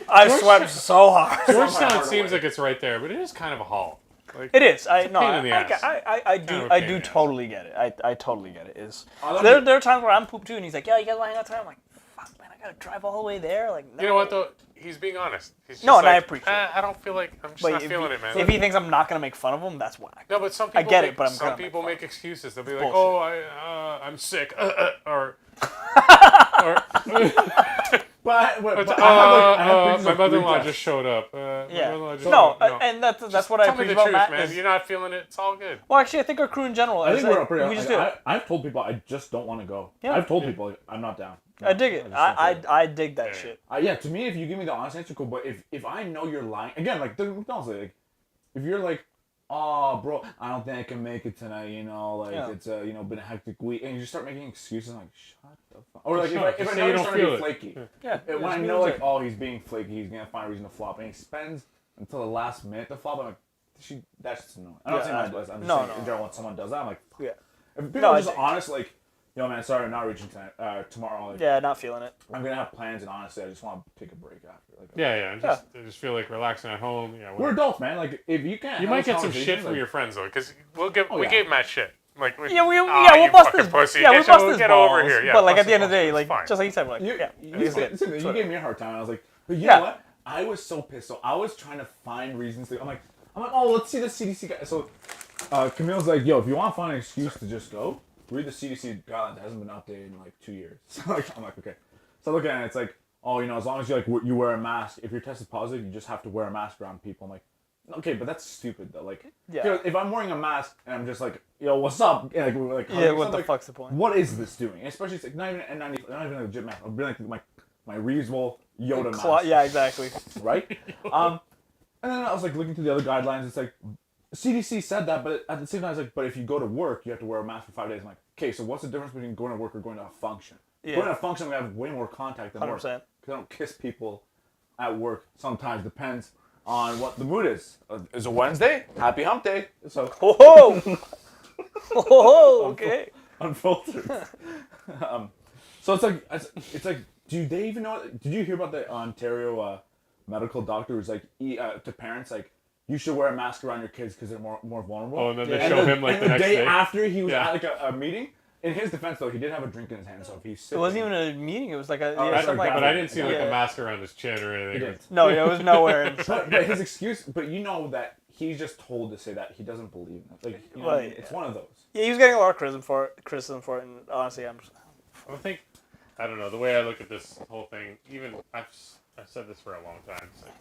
I swept so hard. Georgetown hard seems away. like it's right there, but it is kind of a haul. Like, It is. I no. pain in the ass. I do. Kind of a I pain do in the ass. totally get it. I totally get it. Is I love there it. are times where I'm pooped too, and he's like, "Yeah, you guys want to hang out tonight?" I'm like, fuck, man, I gotta drive all the way there. Like, no. You know what though? He's being honest. He's just No, and I like, appreciate it. I don't feel like I'm just But not if feeling he, it, man. If he thinks I'm not gonna make fun of him, that's whack. No, but some people I get make, it, but I'm some gonna make people fun. make excuses. They'll be like, Bullshit. "Oh, I'm sick," or But my my mother-in-law just showed up. My Yeah. mother-in-law just No, showed up. and that's Just what I tell me the appreciate about truth, Matt. man. Is, You're not feeling it. It's all good. well, actually, I think our crew in general. I think we're pretty. we just do it. I've told people I just don't want to go. Yeah. I've told people like, I'm not down. I dig it. just don't feel it. I dig that Yeah. shit. Yeah, to me, if you give me the honest answer, cool. But if I know you're lying, again, like the McDonald's, like, if you're like, oh, bro, I don't think I can make it tonight. You know, like it's been a hectic week, and you just start making excuses, like shut the fuck. Or like if I know you're starting to be flaky, Yeah. when I know like he's being flaky, he's gonna find a reason to flop, and he spends until the last minute to flop. I'm like, that's just annoying. I'm not saying I'm just saying in general when someone does that, I'm like, Yeah. if people are just honest, like. Yo, man, sorry, I'm not reaching tonight. Tomorrow, like, Yeah, not feeling it. I'm gonna have plans, and honestly, I just want to take a break after. Like, I just feel like relaxing at home. Yeah, we're adults, man. Like, if you can't, You might get some shit from your friends though, because we gave Matt shit. Like, we'll you bust fucking his pussy. Yeah, we bust his get balls. over here. Yeah, but like bust at the end his of the day, balls. like It's fine. just like you said, like you gave me a hard time. And I was like, but you Yeah. know what? I was so pissed. So I was trying to find reasons to. I'm like, oh, let's see the CDC guy. So Camille's like, yo, if you want to find an excuse to just go, read the CDC guidelines. It hasn't been updated in like 2 years. So I'm like, okay. So I look at it, it's like, oh, as long as you you wear a mask. If you're tested positive, you just have to wear a mask around people. I'm like, okay, but that's stupid though. Like, if I'm wearing a mask and I'm just like, yo, what's up? Yeah, what the fuck's the point? What is this doing? Especially it's like not even N90, not even a legit mask. I'm like my reusable Yoda mask. Yeah, exactly. Right? And then I was like looking through the other guidelines. It's like CDC said that, but at the same time, I was like, but if you go to work, you have to wear a mask for 5 days. I'm like, okay, so what's the difference between going to work or going to a function? Yeah. Going to a function, we have way more contact than 100%. work. Because I don't kiss people at work. Sometimes depends on what the mood is. Is it Wednesday? Happy hump day. So Okay. Unfiltered. So it's like, do they even know? Did you hear about the Ontario medical doctor who's like to parents like, you should wear a mask around your kids because they're more vulnerable. Oh, and then they show him like the next day day after he was at like a meeting. In his defense, though, he did have a drink in his hand, so if he's sick, It wasn't even a meeting. It was like a. but I didn't see like a mask around his chin or anything. He did. No, it was nowhere. But his excuse, but you know that he's just told to say that he doesn't believe in it. Like, it's one of those. Yeah, he was getting a lot of criticism for it, and honestly, I don't know, the way I look at this whole thing, even I've said this for a long time. It's like,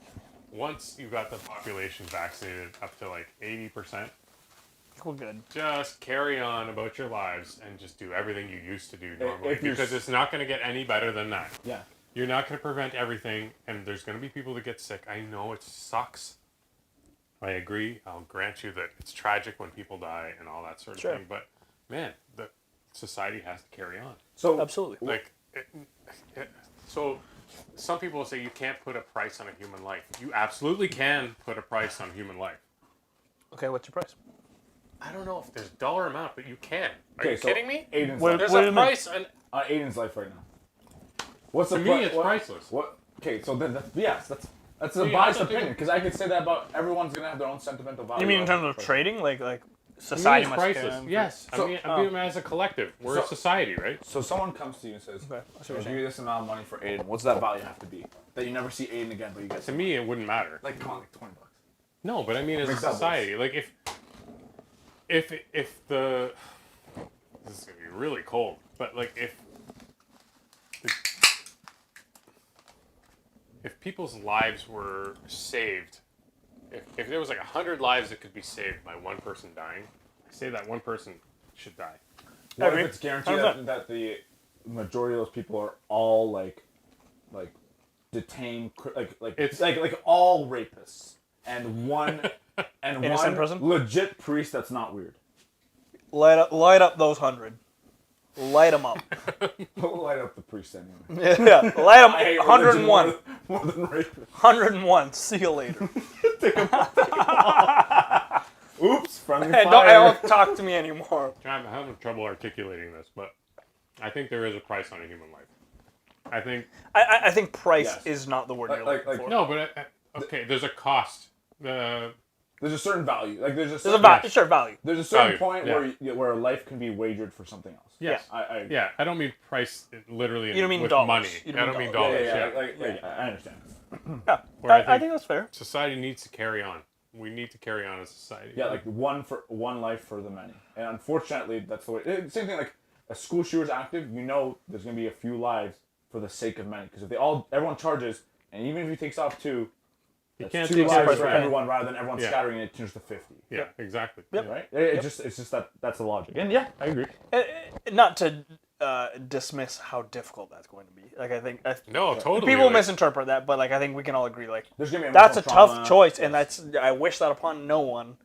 once you got the population vaccinated up to like 80%, we're good. just carry on about your lives and just do everything you used to do normally, because it's not going to get any better than that. Yeah. You're not going to prevent everything, and there's going to be people that get sick. I know it sucks. I agree. I'll grant you that it's tragic when people die and all that sort of thing. But man, the society has to carry on. So absolutely. Like, so some people will say you can't put a price on a human life. You absolutely can put a price on human life. Okay, what's your price? I don't know if there's a dollar amount, but you can. Are you so kidding me? Aiden's There's a price on Aiden's life right now. What's the to me? It's priceless. What? Okay, so then yes, that's a biased opinion because I could say that about everyone's gonna have their own sentimental value. You mean in terms of trading, like society it's must priceless? care. Yes, I mean as a collective, we're a society, right? So someone comes to you and says, Okay, "I'll give you this amount of money for Aiden. What's that value have to be? That you never see Aiden again, but you get To me, it wouldn't matter. like come on, like $20." No, but I mean as a society, like if the this is gonna be really cold, but like if people's lives were saved, if there was like 100 lives that could be saved by one person dying, I say that one person should die. What if it's guaranteed that the majority of those people are all like detained, like all rapists, and one Innocent person? legit priest that's not weird. Light up those 100. Light them up. Light up the priest anyway. Yeah, light them. I hate 101. more than rapists. 101. See you later. Oops, friendly Hey, fire. don't talk to me anymore. I'm having trouble articulating this, but I think there is a price on a human life. I think price is not the word you're looking for. No, but okay, there's a cost. There's a certain value. Like there's a There's certain, a sure value. there's a certain Value, point yeah. where a life can be wagered for something else. Yes. I Yeah, I don't mean price literally You don't mean with dollars. money. You I don't don't mean mean dollars. dollars. Like, I understand. Yeah, Where I think that's fair. Society needs to carry on. We need to carry on as a society. Yeah, like one life for the many. And unfortunately, that's the way. Same thing like a school shooter's active. You know, there's gonna be a few lives for the sake of many. Because if everyone charges, and even if he takes off two, that's can't two take lives separate for right. everyone rather than everyone Yeah. scattering and it turns to 50. Yeah, exactly. Yep. Right? It's just that's the logic. And yeah, I agree. Not to dismiss how difficult that's going to be. Like I think No, totally. people like, misinterpret that, but like I think we can all agree like There's gonna be that's a emotional tough trauma. choice, Yes. and that's I wish that upon no one,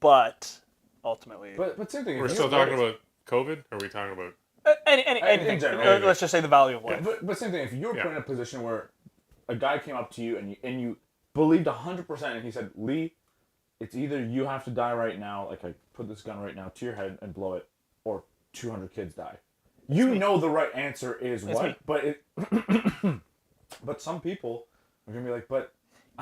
but ultimately, But same thing. We're still talking about COVID? Or are we talking about... anything. in general. Let's just say the value of Yeah, life. but same thing. If you were Yeah. put in a position where a guy came up to you and you believed 100% and he said, Lee, it's either you have to die right now, like I put this gun right now to your head and blow it, or 200 kids die. You know the right answer is It's what, me. but it. But some people are gonna be like, but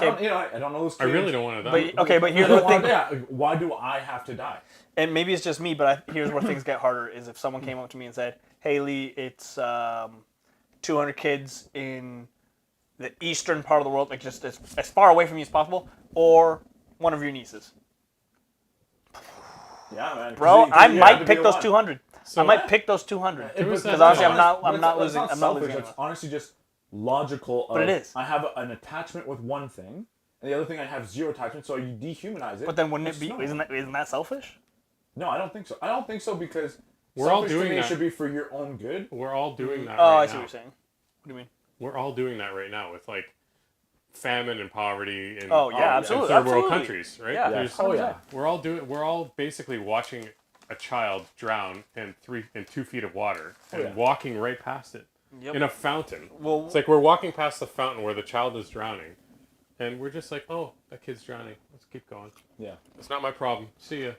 Okay. I don't know those I kids. really don't want to die. But okay, but I here's don't the want- thing, yeah, like, why do I have to die? and maybe it's just me, but here's where things get harder: is if someone came up to me and said, "Hey Lee, it's 200 kids in the eastern part of the world, like just as far away from you as possible, or one of your nieces." Yeah, man. Bro, 'Cause I you have might to pick be those one. 200. So I might what? pick those 200 It was because that- honestly, I'm not But that's losing. not I'm not selfish. losing. That's anyone. honestly just logical. But it is. I have an attachment with one thing, and the other thing I have zero attachment. So you dehumanize it. But then wouldn't it That's be? no. Isn't that selfish? No, I don't think so. I don't think so because We're all selfish to doing me that. should be for your own good. We're all doing that Oh, right I see now. what you're saying. What do you mean? We're all doing that right now with like famine and poverty in, Oh, yeah, in absolutely, third world absolutely. countries, right? Yeah. There's- Oh yeah. We're all basically watching a child drown in 2 feet of water and yeah. walking right past it Yep. in a fountain. Well, It's like we're walking past the fountain where the child is drowning, and we're just like, "Oh, that kid's drowning. Let's keep going. Yeah. It's not my problem. See ya."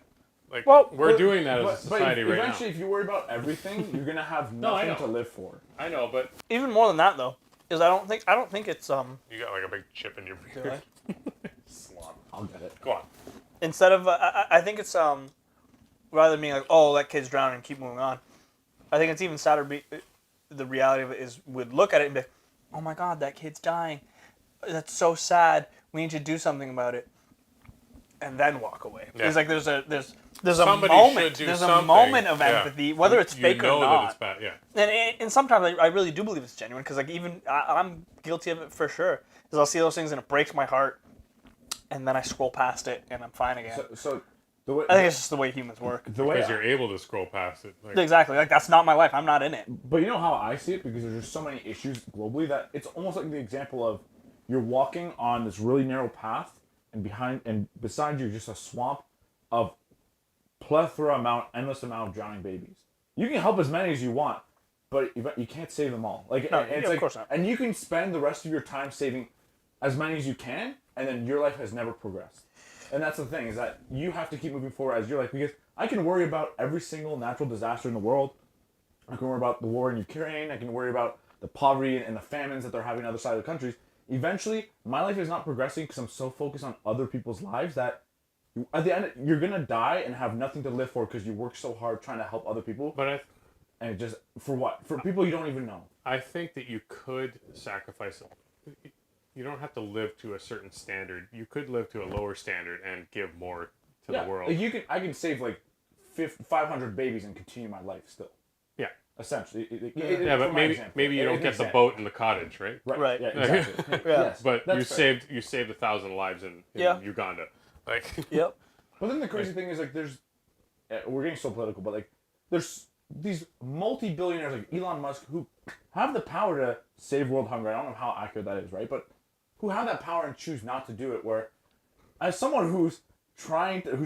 Like Well, we're doing that as a But society right now. eventually, if you worry about everything, you're gonna have nothing know. to live for. I know, but even more than that though, is I don't think it's you got like a big chip in your beard. Slop. I'll get it. Go on. instead of I think it's rather than being like, oh, that kid's drowning, keep moving on. I think it's even sadder. The reality of it is we'd look at it and be like, oh my god, that kid's dying. That's so sad. We need to do something about it. And then walk away. Yeah. It's like there's a Somebody moment. should do There's something. a moment of Yeah. empathy, whether it's You fake know or that not. it's bad. Yeah. And sometimes I really do believe it's genuine because like even I'm guilty of it for sure. Because I'll see those things and it breaks my heart, and then I scroll past it and I'm fine again. So the way I think it's just the way humans work. the way Because you're able to scroll past it. Like, Exactly. Like that's not my life. I'm not in it. But you know how I see it? Because there's just so many issues globally that it's almost like the example of you're walking on this really narrow path and beside you just a swamp of endless amount of drowning babies. You can help as many as you want, but you can't save them all. Like, No, and it's of like, course not. And you can spend the rest of your time saving as many as you can, and then your life has never progressed. And that's the thing, is that you have to keep moving forward as your life, because I can worry about every single natural disaster in the world. I can worry about the war in Ukraine. I can worry about the poverty and the famines that they're having on the other side of the countries. Eventually, my life is not progressing because I'm so focused on other people's lives that at the end, you're going to die and have nothing to live for because you work so hard trying to help other people. but And it just, for what? For people you don't even know. I think that you could sacrifice it. You don't have to live to a certain standard. You could live to a lower standard and give more to the world. Like I can save like 500 babies and continue my life still. Yeah. Essentially. Yeah, but maybe you don't get the boat and the cottage, right? Right. Yeah, exactly. Yeah. Yes, But that's you fair. saved 1,000 lives in Yeah. Uganda. Like Yep. But then the crazy thing is, like, we're getting so political, but like, there's these multi-billionaires like Elon Musk who have the power to save world hunger. I don't know how accurate that is, right? But who have that power and choose not to do it. Where, as someone who's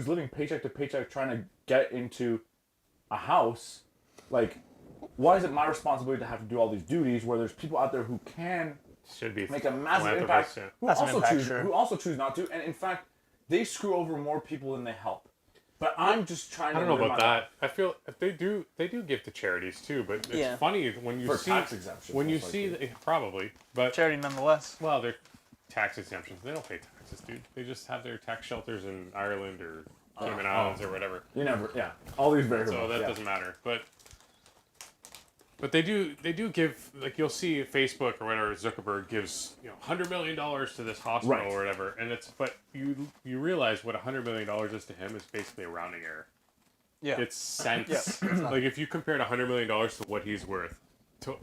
living paycheck to paycheck, trying to get into a house, like, why is it my responsibility to have to do all these duties? Where there's people out there who can should be make a massive philanthropists, impact, yeah. Massive impact, sure. who also choose not to, and in fact, they screw over more people than they help. But I'm just trying to. I don't know live about my that. life. I feel if they do give to charities too, but it's Yeah. funny when you For see tax exemption, when you most see likely. probably, but Charity nonetheless. well, they're tax exemptions. They don't pay taxes, dude. They just have their tax shelters in Ireland or Cayman Islands or whatever. You never, all these variables. So that doesn't matter. But they do give, like, you'll see Facebook or whatever, Zuckerberg gives, $100 million to this hospital or whatever, and but you realize what $100 million is to him is basically a rounding error. Yeah. It's cents. Like, if you compared $100 million to what he's worth,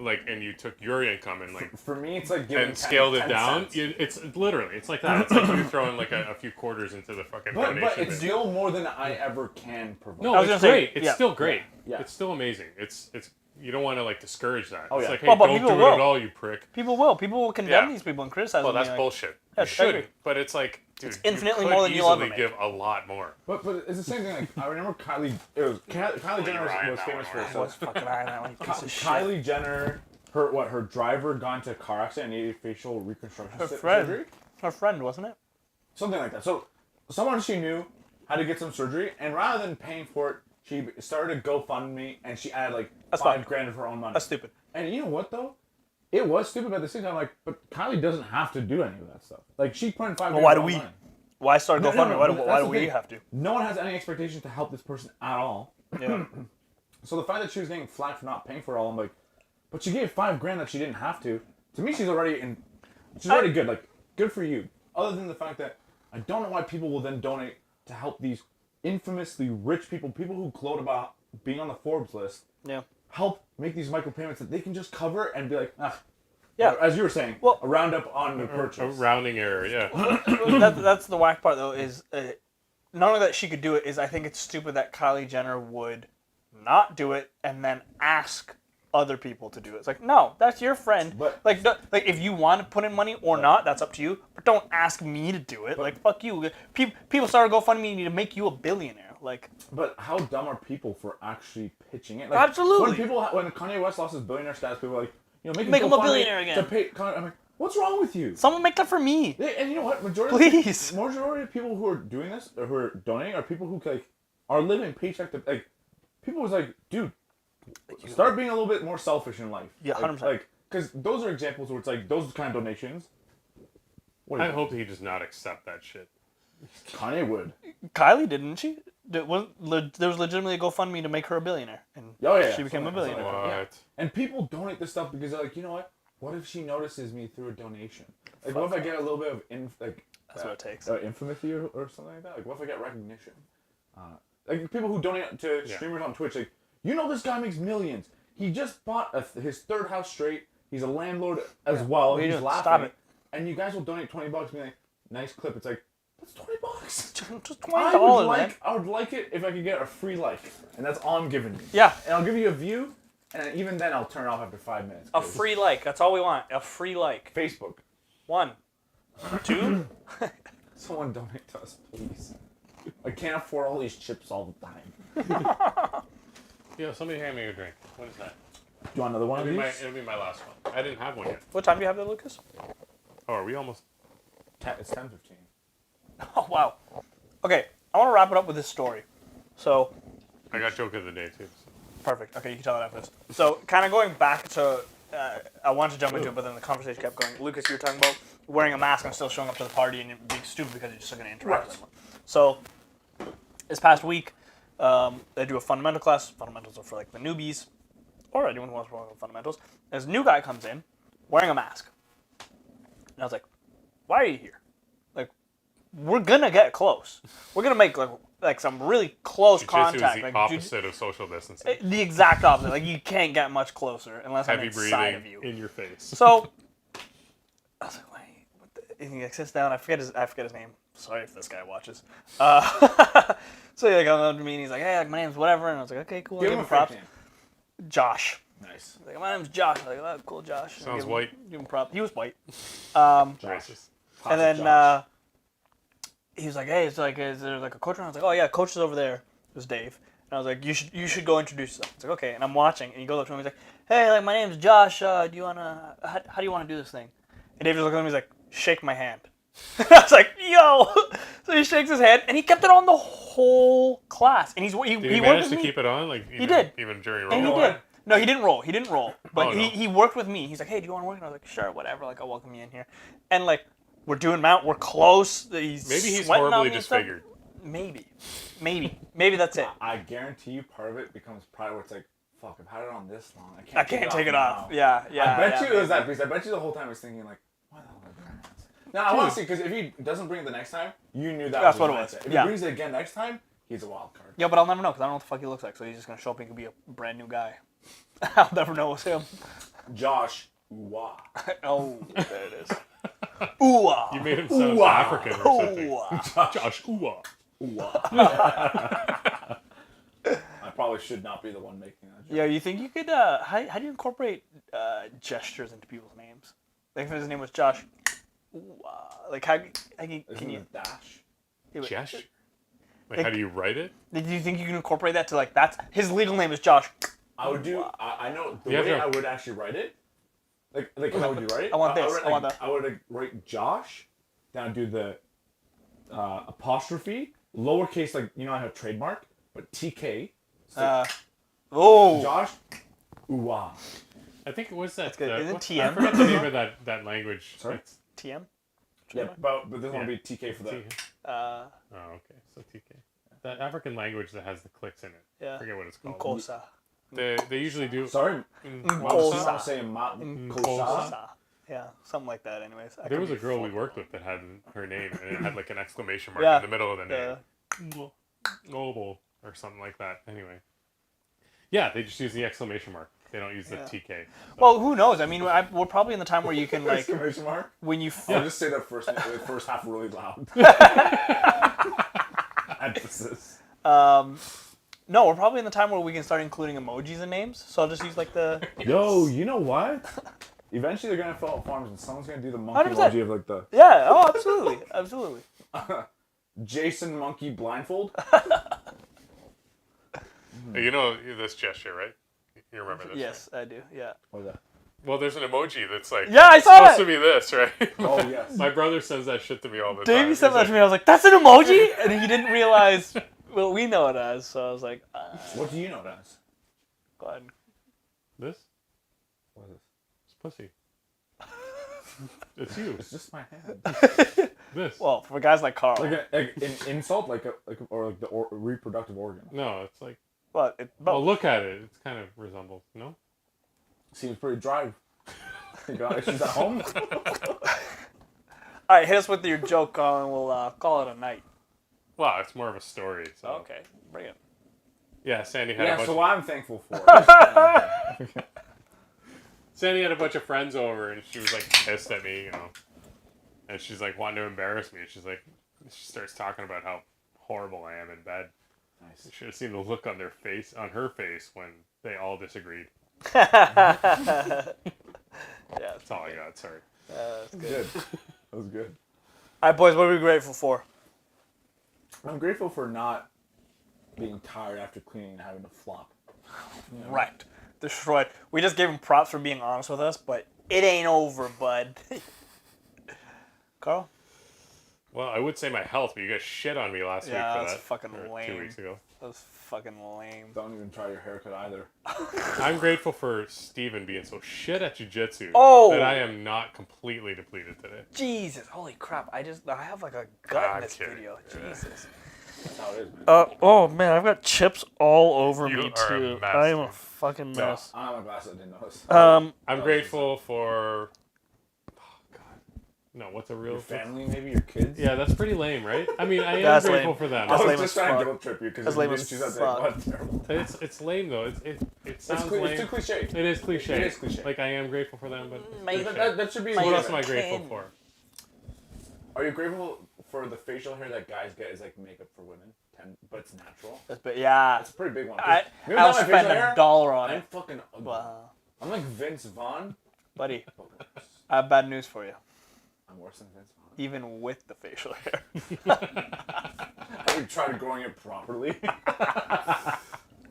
and you took your income and for me, it's like giving and scaled 10 it down, cents. it's literally, it's like that. It's like you throwing like a few quarters into the fucking donation. But it's still more than I ever can provide. No, it's great. It's still great. Yeah. It's still amazing. It's you don't want to like discourage that. Oh, it's yeah. like, hey, Well, but don't people do it will. at all, you prick. People will condemn these people and criticize Well, them. that's bullshit. Yeah, You shouldn't. agree. But it's like, dude, It's infinitely you could more than you'll ever easily make. give a lot more. But it's the same thing. Like I remember Kylie Jenner Ryan was that famous one, for What's fucking iron that one? You piece of shit. Kylie Jenner. Her driver got into a car accident and needed facial reconstruction Her surgery. friend, wasn't it? Something like that. So someone she knew had to get some surgery, and rather than paying for it, she started a GoFundMe and she added like That's $5,000 of her own money. That's stupid. And you know what though? It was stupid, but at the same time, like, but Kylie doesn't have to do any of that stuff. Like she put in $5,000. Well, why do we? Why start No, GoFundMe? no, Why but do that's the we thing. have to? No one has any expectation to help this person at all. Yeah. So the fact that she was getting flack for not paying for it all, I'm like, but she gave $5,000 that she didn't have to. To me, she's already good. Like, good for you. Other than the fact that I don't know why people will then donate to help these infamously rich people who gloat about being on the Forbes list. Yeah. Help make these micropayments that they can just cover and be like, Yeah. or, as you were saying, Well, a roundup on the A purchase. rounding error, yeah. That's the whack part though. Is not only that she could do it, is I think it's stupid that Kylie Jenner would not do it and then ask other people to do it. It's like, no, that's your friend. But- like if you want to put in money or not, that's up to you. But don't ask me to do it. Like, fuck you. People started GoFundMe to make you a billionaire. Like, But how dumb are people for actually pitching it? Like, Absolutely. When Kanye West lost his billionaire status, people were like, Make him a GoFundMe billionaire again. To pay Kanye. I'm like, what's wrong with you? someone make that for me. And you know what? Please. Majority of people who are doing this or who are donating are people who like are living paycheck to like. People was like, dude, start being a little bit more selfish in life. Yeah, 100%. Like, because those are examples where it's like those kind of donations. What do I you hope he does not accept that shit. Kanye would. Kylie didn't she? There was legitimately a GoFundMe to make her a billionaire, and Oh yeah. she became a something billionaire. like that. What? And people donate this stuff because they're like, you know what? What if she notices me through a donation? Like, what if I get a little bit of That's what it takes. infamy or something like that? Like, what if I get recognition? Like people who donate to streamers on Twitch, like, you know, this guy makes millions. He just bought his third house straight. He's a landlord as well. What are you He's doing? laughing. Stop it. And you guys will donate $20, be like, nice clip. It's like, that's $20. Just I $20, man. would like it if I could get a free like, and that's all I'm giving you. Yeah, And I'll give you a view, and even then I'll turn it off after 5 minutes. a 'cause free like. That's all we want. A free like. Facebook. 1, 2. Someone donate to us, please. I can't afford all these chips all the time. Yo, somebody hand me a drink. What is that? Do you want another one of these? It'll be my last one. I didn't have one yet. What time do you have there, Lucas? Oh, are we almost? It's 10:15. Oh wow. Okay, I want to wrap it up with this story. So I got joke of the day too. perfect. Okay, you can tell it after this. So kind of going back to, I wanted to jump into it, but then the conversation kept going. Lucas, you were talking about wearing a mask and still showing up to the party and being stupid because you're just going to interact with someone. So this past week, they do a fundamental class. Fundamentals are for like the newbies or anyone who wants to work on fundamentals. And this new guy comes in wearing a mask. And I was like, why are you here? Like, we're going to get close. We're going to make like some really close Jiu-jitsu contact. is the Like, opposite of social distancing. the exact opposite. Like, you can't get much closer unless I'm Heavy inside breathing of you. in your face. So I was like, wait, what the? And he like, sits down. I forget his name. Sorry if this guy watches. So he like comes up to me and he's like, hey, like, my name's whatever. And I was like, okay, cool. Give Give him him a props. fake name. Josh. Nice. He's like, my name's Josh. I was like, oh, cool, Josh. Sounds Give him- white. Give him props. He was white. Racist. And then Josh. he was like, hey, is there like a coach around? I was like, oh yeah, coach is over there. It was Dave. And I was like, you should go introduce yourself. It's like, okay. And I'm watching, and he goes up to him. He's like, hey, like my name's Josh. Do you wanna? How do you want to do this thing? And Dave just looked at him. He's like, shake my hand. I was like, yo. So he shakes his hand, and he kept it on the whole class. And Did he he worked manage with to me. keep it on? Like even, did. even during And he roll. did. No, he didn't roll. He didn't roll. But Oh, no. he worked with me. He's like, hey, do you want to work? And I was like, sure, whatever. Like, I'll welcome you in here. And like, We're doing Mount. We're close. Maybe he's horribly disfigured. Maybe that's it. I guarantee you, part of it becomes pride, where it's like, fuck, I've had it on this long. I can't take it off. Now. Yeah. I bet you it was that, because I bet you the whole time I was thinking like, why the hell am I doing this? Now I want to see, because if he doesn't bring it the next time, you knew That's was what it was. If Yeah. he brings it again next time, he's a wild card. Yeah, but I'll never know because I don't know what the fuck he looks like. So he's just gonna show up and he could be a brand new guy. I'll never know it's him. Josh, ooh-wah. Oh, there it is. Ooh-wah. You made him sound Ooh-wah. African or something. Ooh-wah. Josh, ooh-wah. I probably should not be the one making that joke. Yeah, you think you could? How do you incorporate gestures into people's names? Like if his name was Josh. Ooh-wah. Like how can you? Dash? Gesture? Like, how do you write it? Do you think you can incorporate that to like that's his legal name is Josh? I would do. I know the You have way to- I would actually write it. Like how would you write it? I want this. I want that. I would write Josh. Then I'd do the apostrophe, lowercase, like I have trademark, but TK. Oh. Josh. Ooh-wah. I think it was that. good. Isn't I TM? forget the name of that language. Sorry? It's TM. Yeah, but this one would be TK for the. TK. Oh, okay. So TK. That African language that has the clicks in it. Yeah. I forget what it's called. Nkosa. They usually do. Sorry, I Nkosa. was saying Nkosa. Nkosa. Yeah, something like that. Anyways, There was a girl we worked with that had her name and it had like an exclamation mark Yeah. in the middle of the name. Noble or something like that. Anyway. Yeah, they just use the exclamation mark. They don't use the TK. So. Well, who knows? I mean, we're probably in the time where you can like exclamation mark. when you. I'll just say that the first half really loud. Emphasis. No, we're probably in the time where we can start including emojis in names. So I'll just use like the. Yo, you know what? Eventually they're gonna fill out forms and someone's gonna do the monkey 100%. emoji of like the Yeah. Oh, absolutely, absolutely. Jason monkey blindfold. You know this gesture, right? You remember this? Yes, I do. Yeah. What is that? Right? Well, there's an emoji that's like. Yeah, I saw supposed that. to be this, right? Oh yes. My brother sends that shit to me all the time. Davey He's sent that like, to me. I was like, "That's an emoji," and he didn't realize what we know it as. So I was like, What do you know it as? "Go ahead." This? What is this? It's pussy. It's you. It's just my hand. This. Well, for guys like Carl, Like an insult, or like the reproductive organ. No, it's like. well, Well, look at it. It kind of resembles. No. Seems pretty dry. You got issues at home? all right, hit us with your joke, Carl, and we'll call it a night. Well, it's more of a story. So. Okay, bring it. Yeah, Sandy had a Yeah. bunch. So what I'm thankful for. Sandy had a bunch of friends over, and she was like pissed at me, and she's like wanting to embarrass me. She's like, she starts talking about how horrible I am in bed. Nice. You should have seen the look on her face when they all disagreed. Yeah, That's all I got. Sorry. that's good. Good. That was good. All right, boys, what are we grateful for? I'm grateful for not being tired after cleaning and having to flop. Right. Destroyed. We just gave him props for being honest with us, but it ain't over, bud. Carl? Well, I would say my health, but you guys shit on me last week for that's that. fucking or lame. 2 weeks ago. That was fucking lame. Don't even try your haircut either. I'm grateful for Steven being so shit at jiu-jitsu Oh! that I am not completely depleted today. Jesus, holy crap. I have like a gut Ah, in this kidding. video. Yeah. Jesus. That's how it is, man. Oh man, I've got chips all over You me are a too. mess, I am a dude. fucking No. mess. I don't have my glasses. I didn't notice. I'm grateful for... Oh, God. No, what's a real... Your family, maybe your kids. Yeah, that's pretty lame, right? I mean, I am That's grateful lame. for them. That's I lame was just as trying to fuck. guilt trip you because That's you lame didn't as choose that fuck. thing. What terrible. It's lame, though. It sounds lame. It's too cliche. It is cliche. It is cliche. Like, I am grateful for them, but it's My- cliche. That should be. My- What else am I Ten. grateful for? Are you grateful for the facial hair that guys get as like makeup for women? But it's natural. Yeah. It's a pretty big one. I'll You know my spend facial hair? $1 on I'm it. fucking ugly. Wow. I'm like Vince Vaughn. Buddy, but worse. I have bad news for you. I'm worse than Vince Vaughn. Even with the facial hair. Have you tried growing it properly?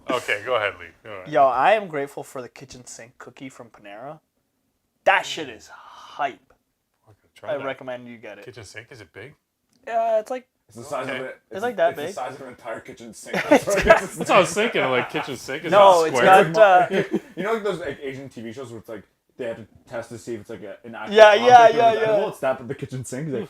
Okay, go ahead, Lee. Go ahead. Yo, I am grateful for the kitchen sink cookie from Panera. That shit is hype. I'm gonna try I that. recommend you get it. Kitchen sink, is it big? Yeah, it's like It's the size Okay. of it. It's like that it's big. the size of an entire kitchen sink. That's what I was thinking. Like, kitchen sink is No, not it's square. got You know, like those like Asian TV shows where it's like they have to test to see if it's like an actual Yeah, object yeah, or if yeah, it's yeah. edible. It's tapped at the kitchen sink. He's like,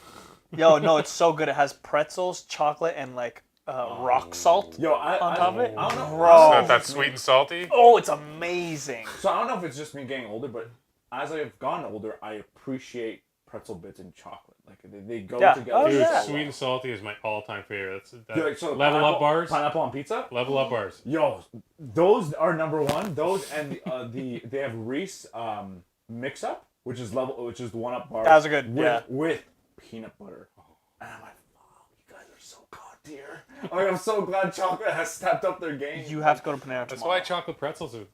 Yo, no, it's so good. It has pretzels, chocolate, and like rock salt yo, on top of it. I don't know. Bro. Is that sweet and salty? Oh, it's amazing. So I don't know if it's just me getting older, but as I've gotten older, I appreciate pretzel bits and chocolate. Like they go Yeah. together. Oh, Dude, yeah. sweet and salty is my all-time favorite. That's Yeah, like, so level pineapple- up bars. Pineapple on pizza. Level up bars. Yo, those are number one. Those and they have Reese mix up, which is the 1-up bar. Those are good, With, yeah. with peanut butter. And I'm like, wow, you guys are so god tier. I'm so glad chocolate has stepped up their game. You have to go to Panera That's tomorrow. why chocolate pretzels are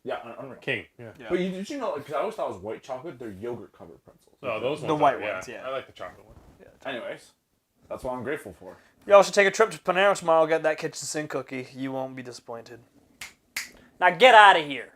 Yeah, unreal. king. Yeah. Yeah. But did you know? Because I always thought it was white chocolate. They're yogurt covered pretzels. Oh, those ones. The white are, ones, yeah. I like the chocolate one. Anyways, that's what I'm grateful for. Y'all should take a trip to Panera tomorrow. Get that kitchen sink cookie. You won't be disappointed. Now get out of here.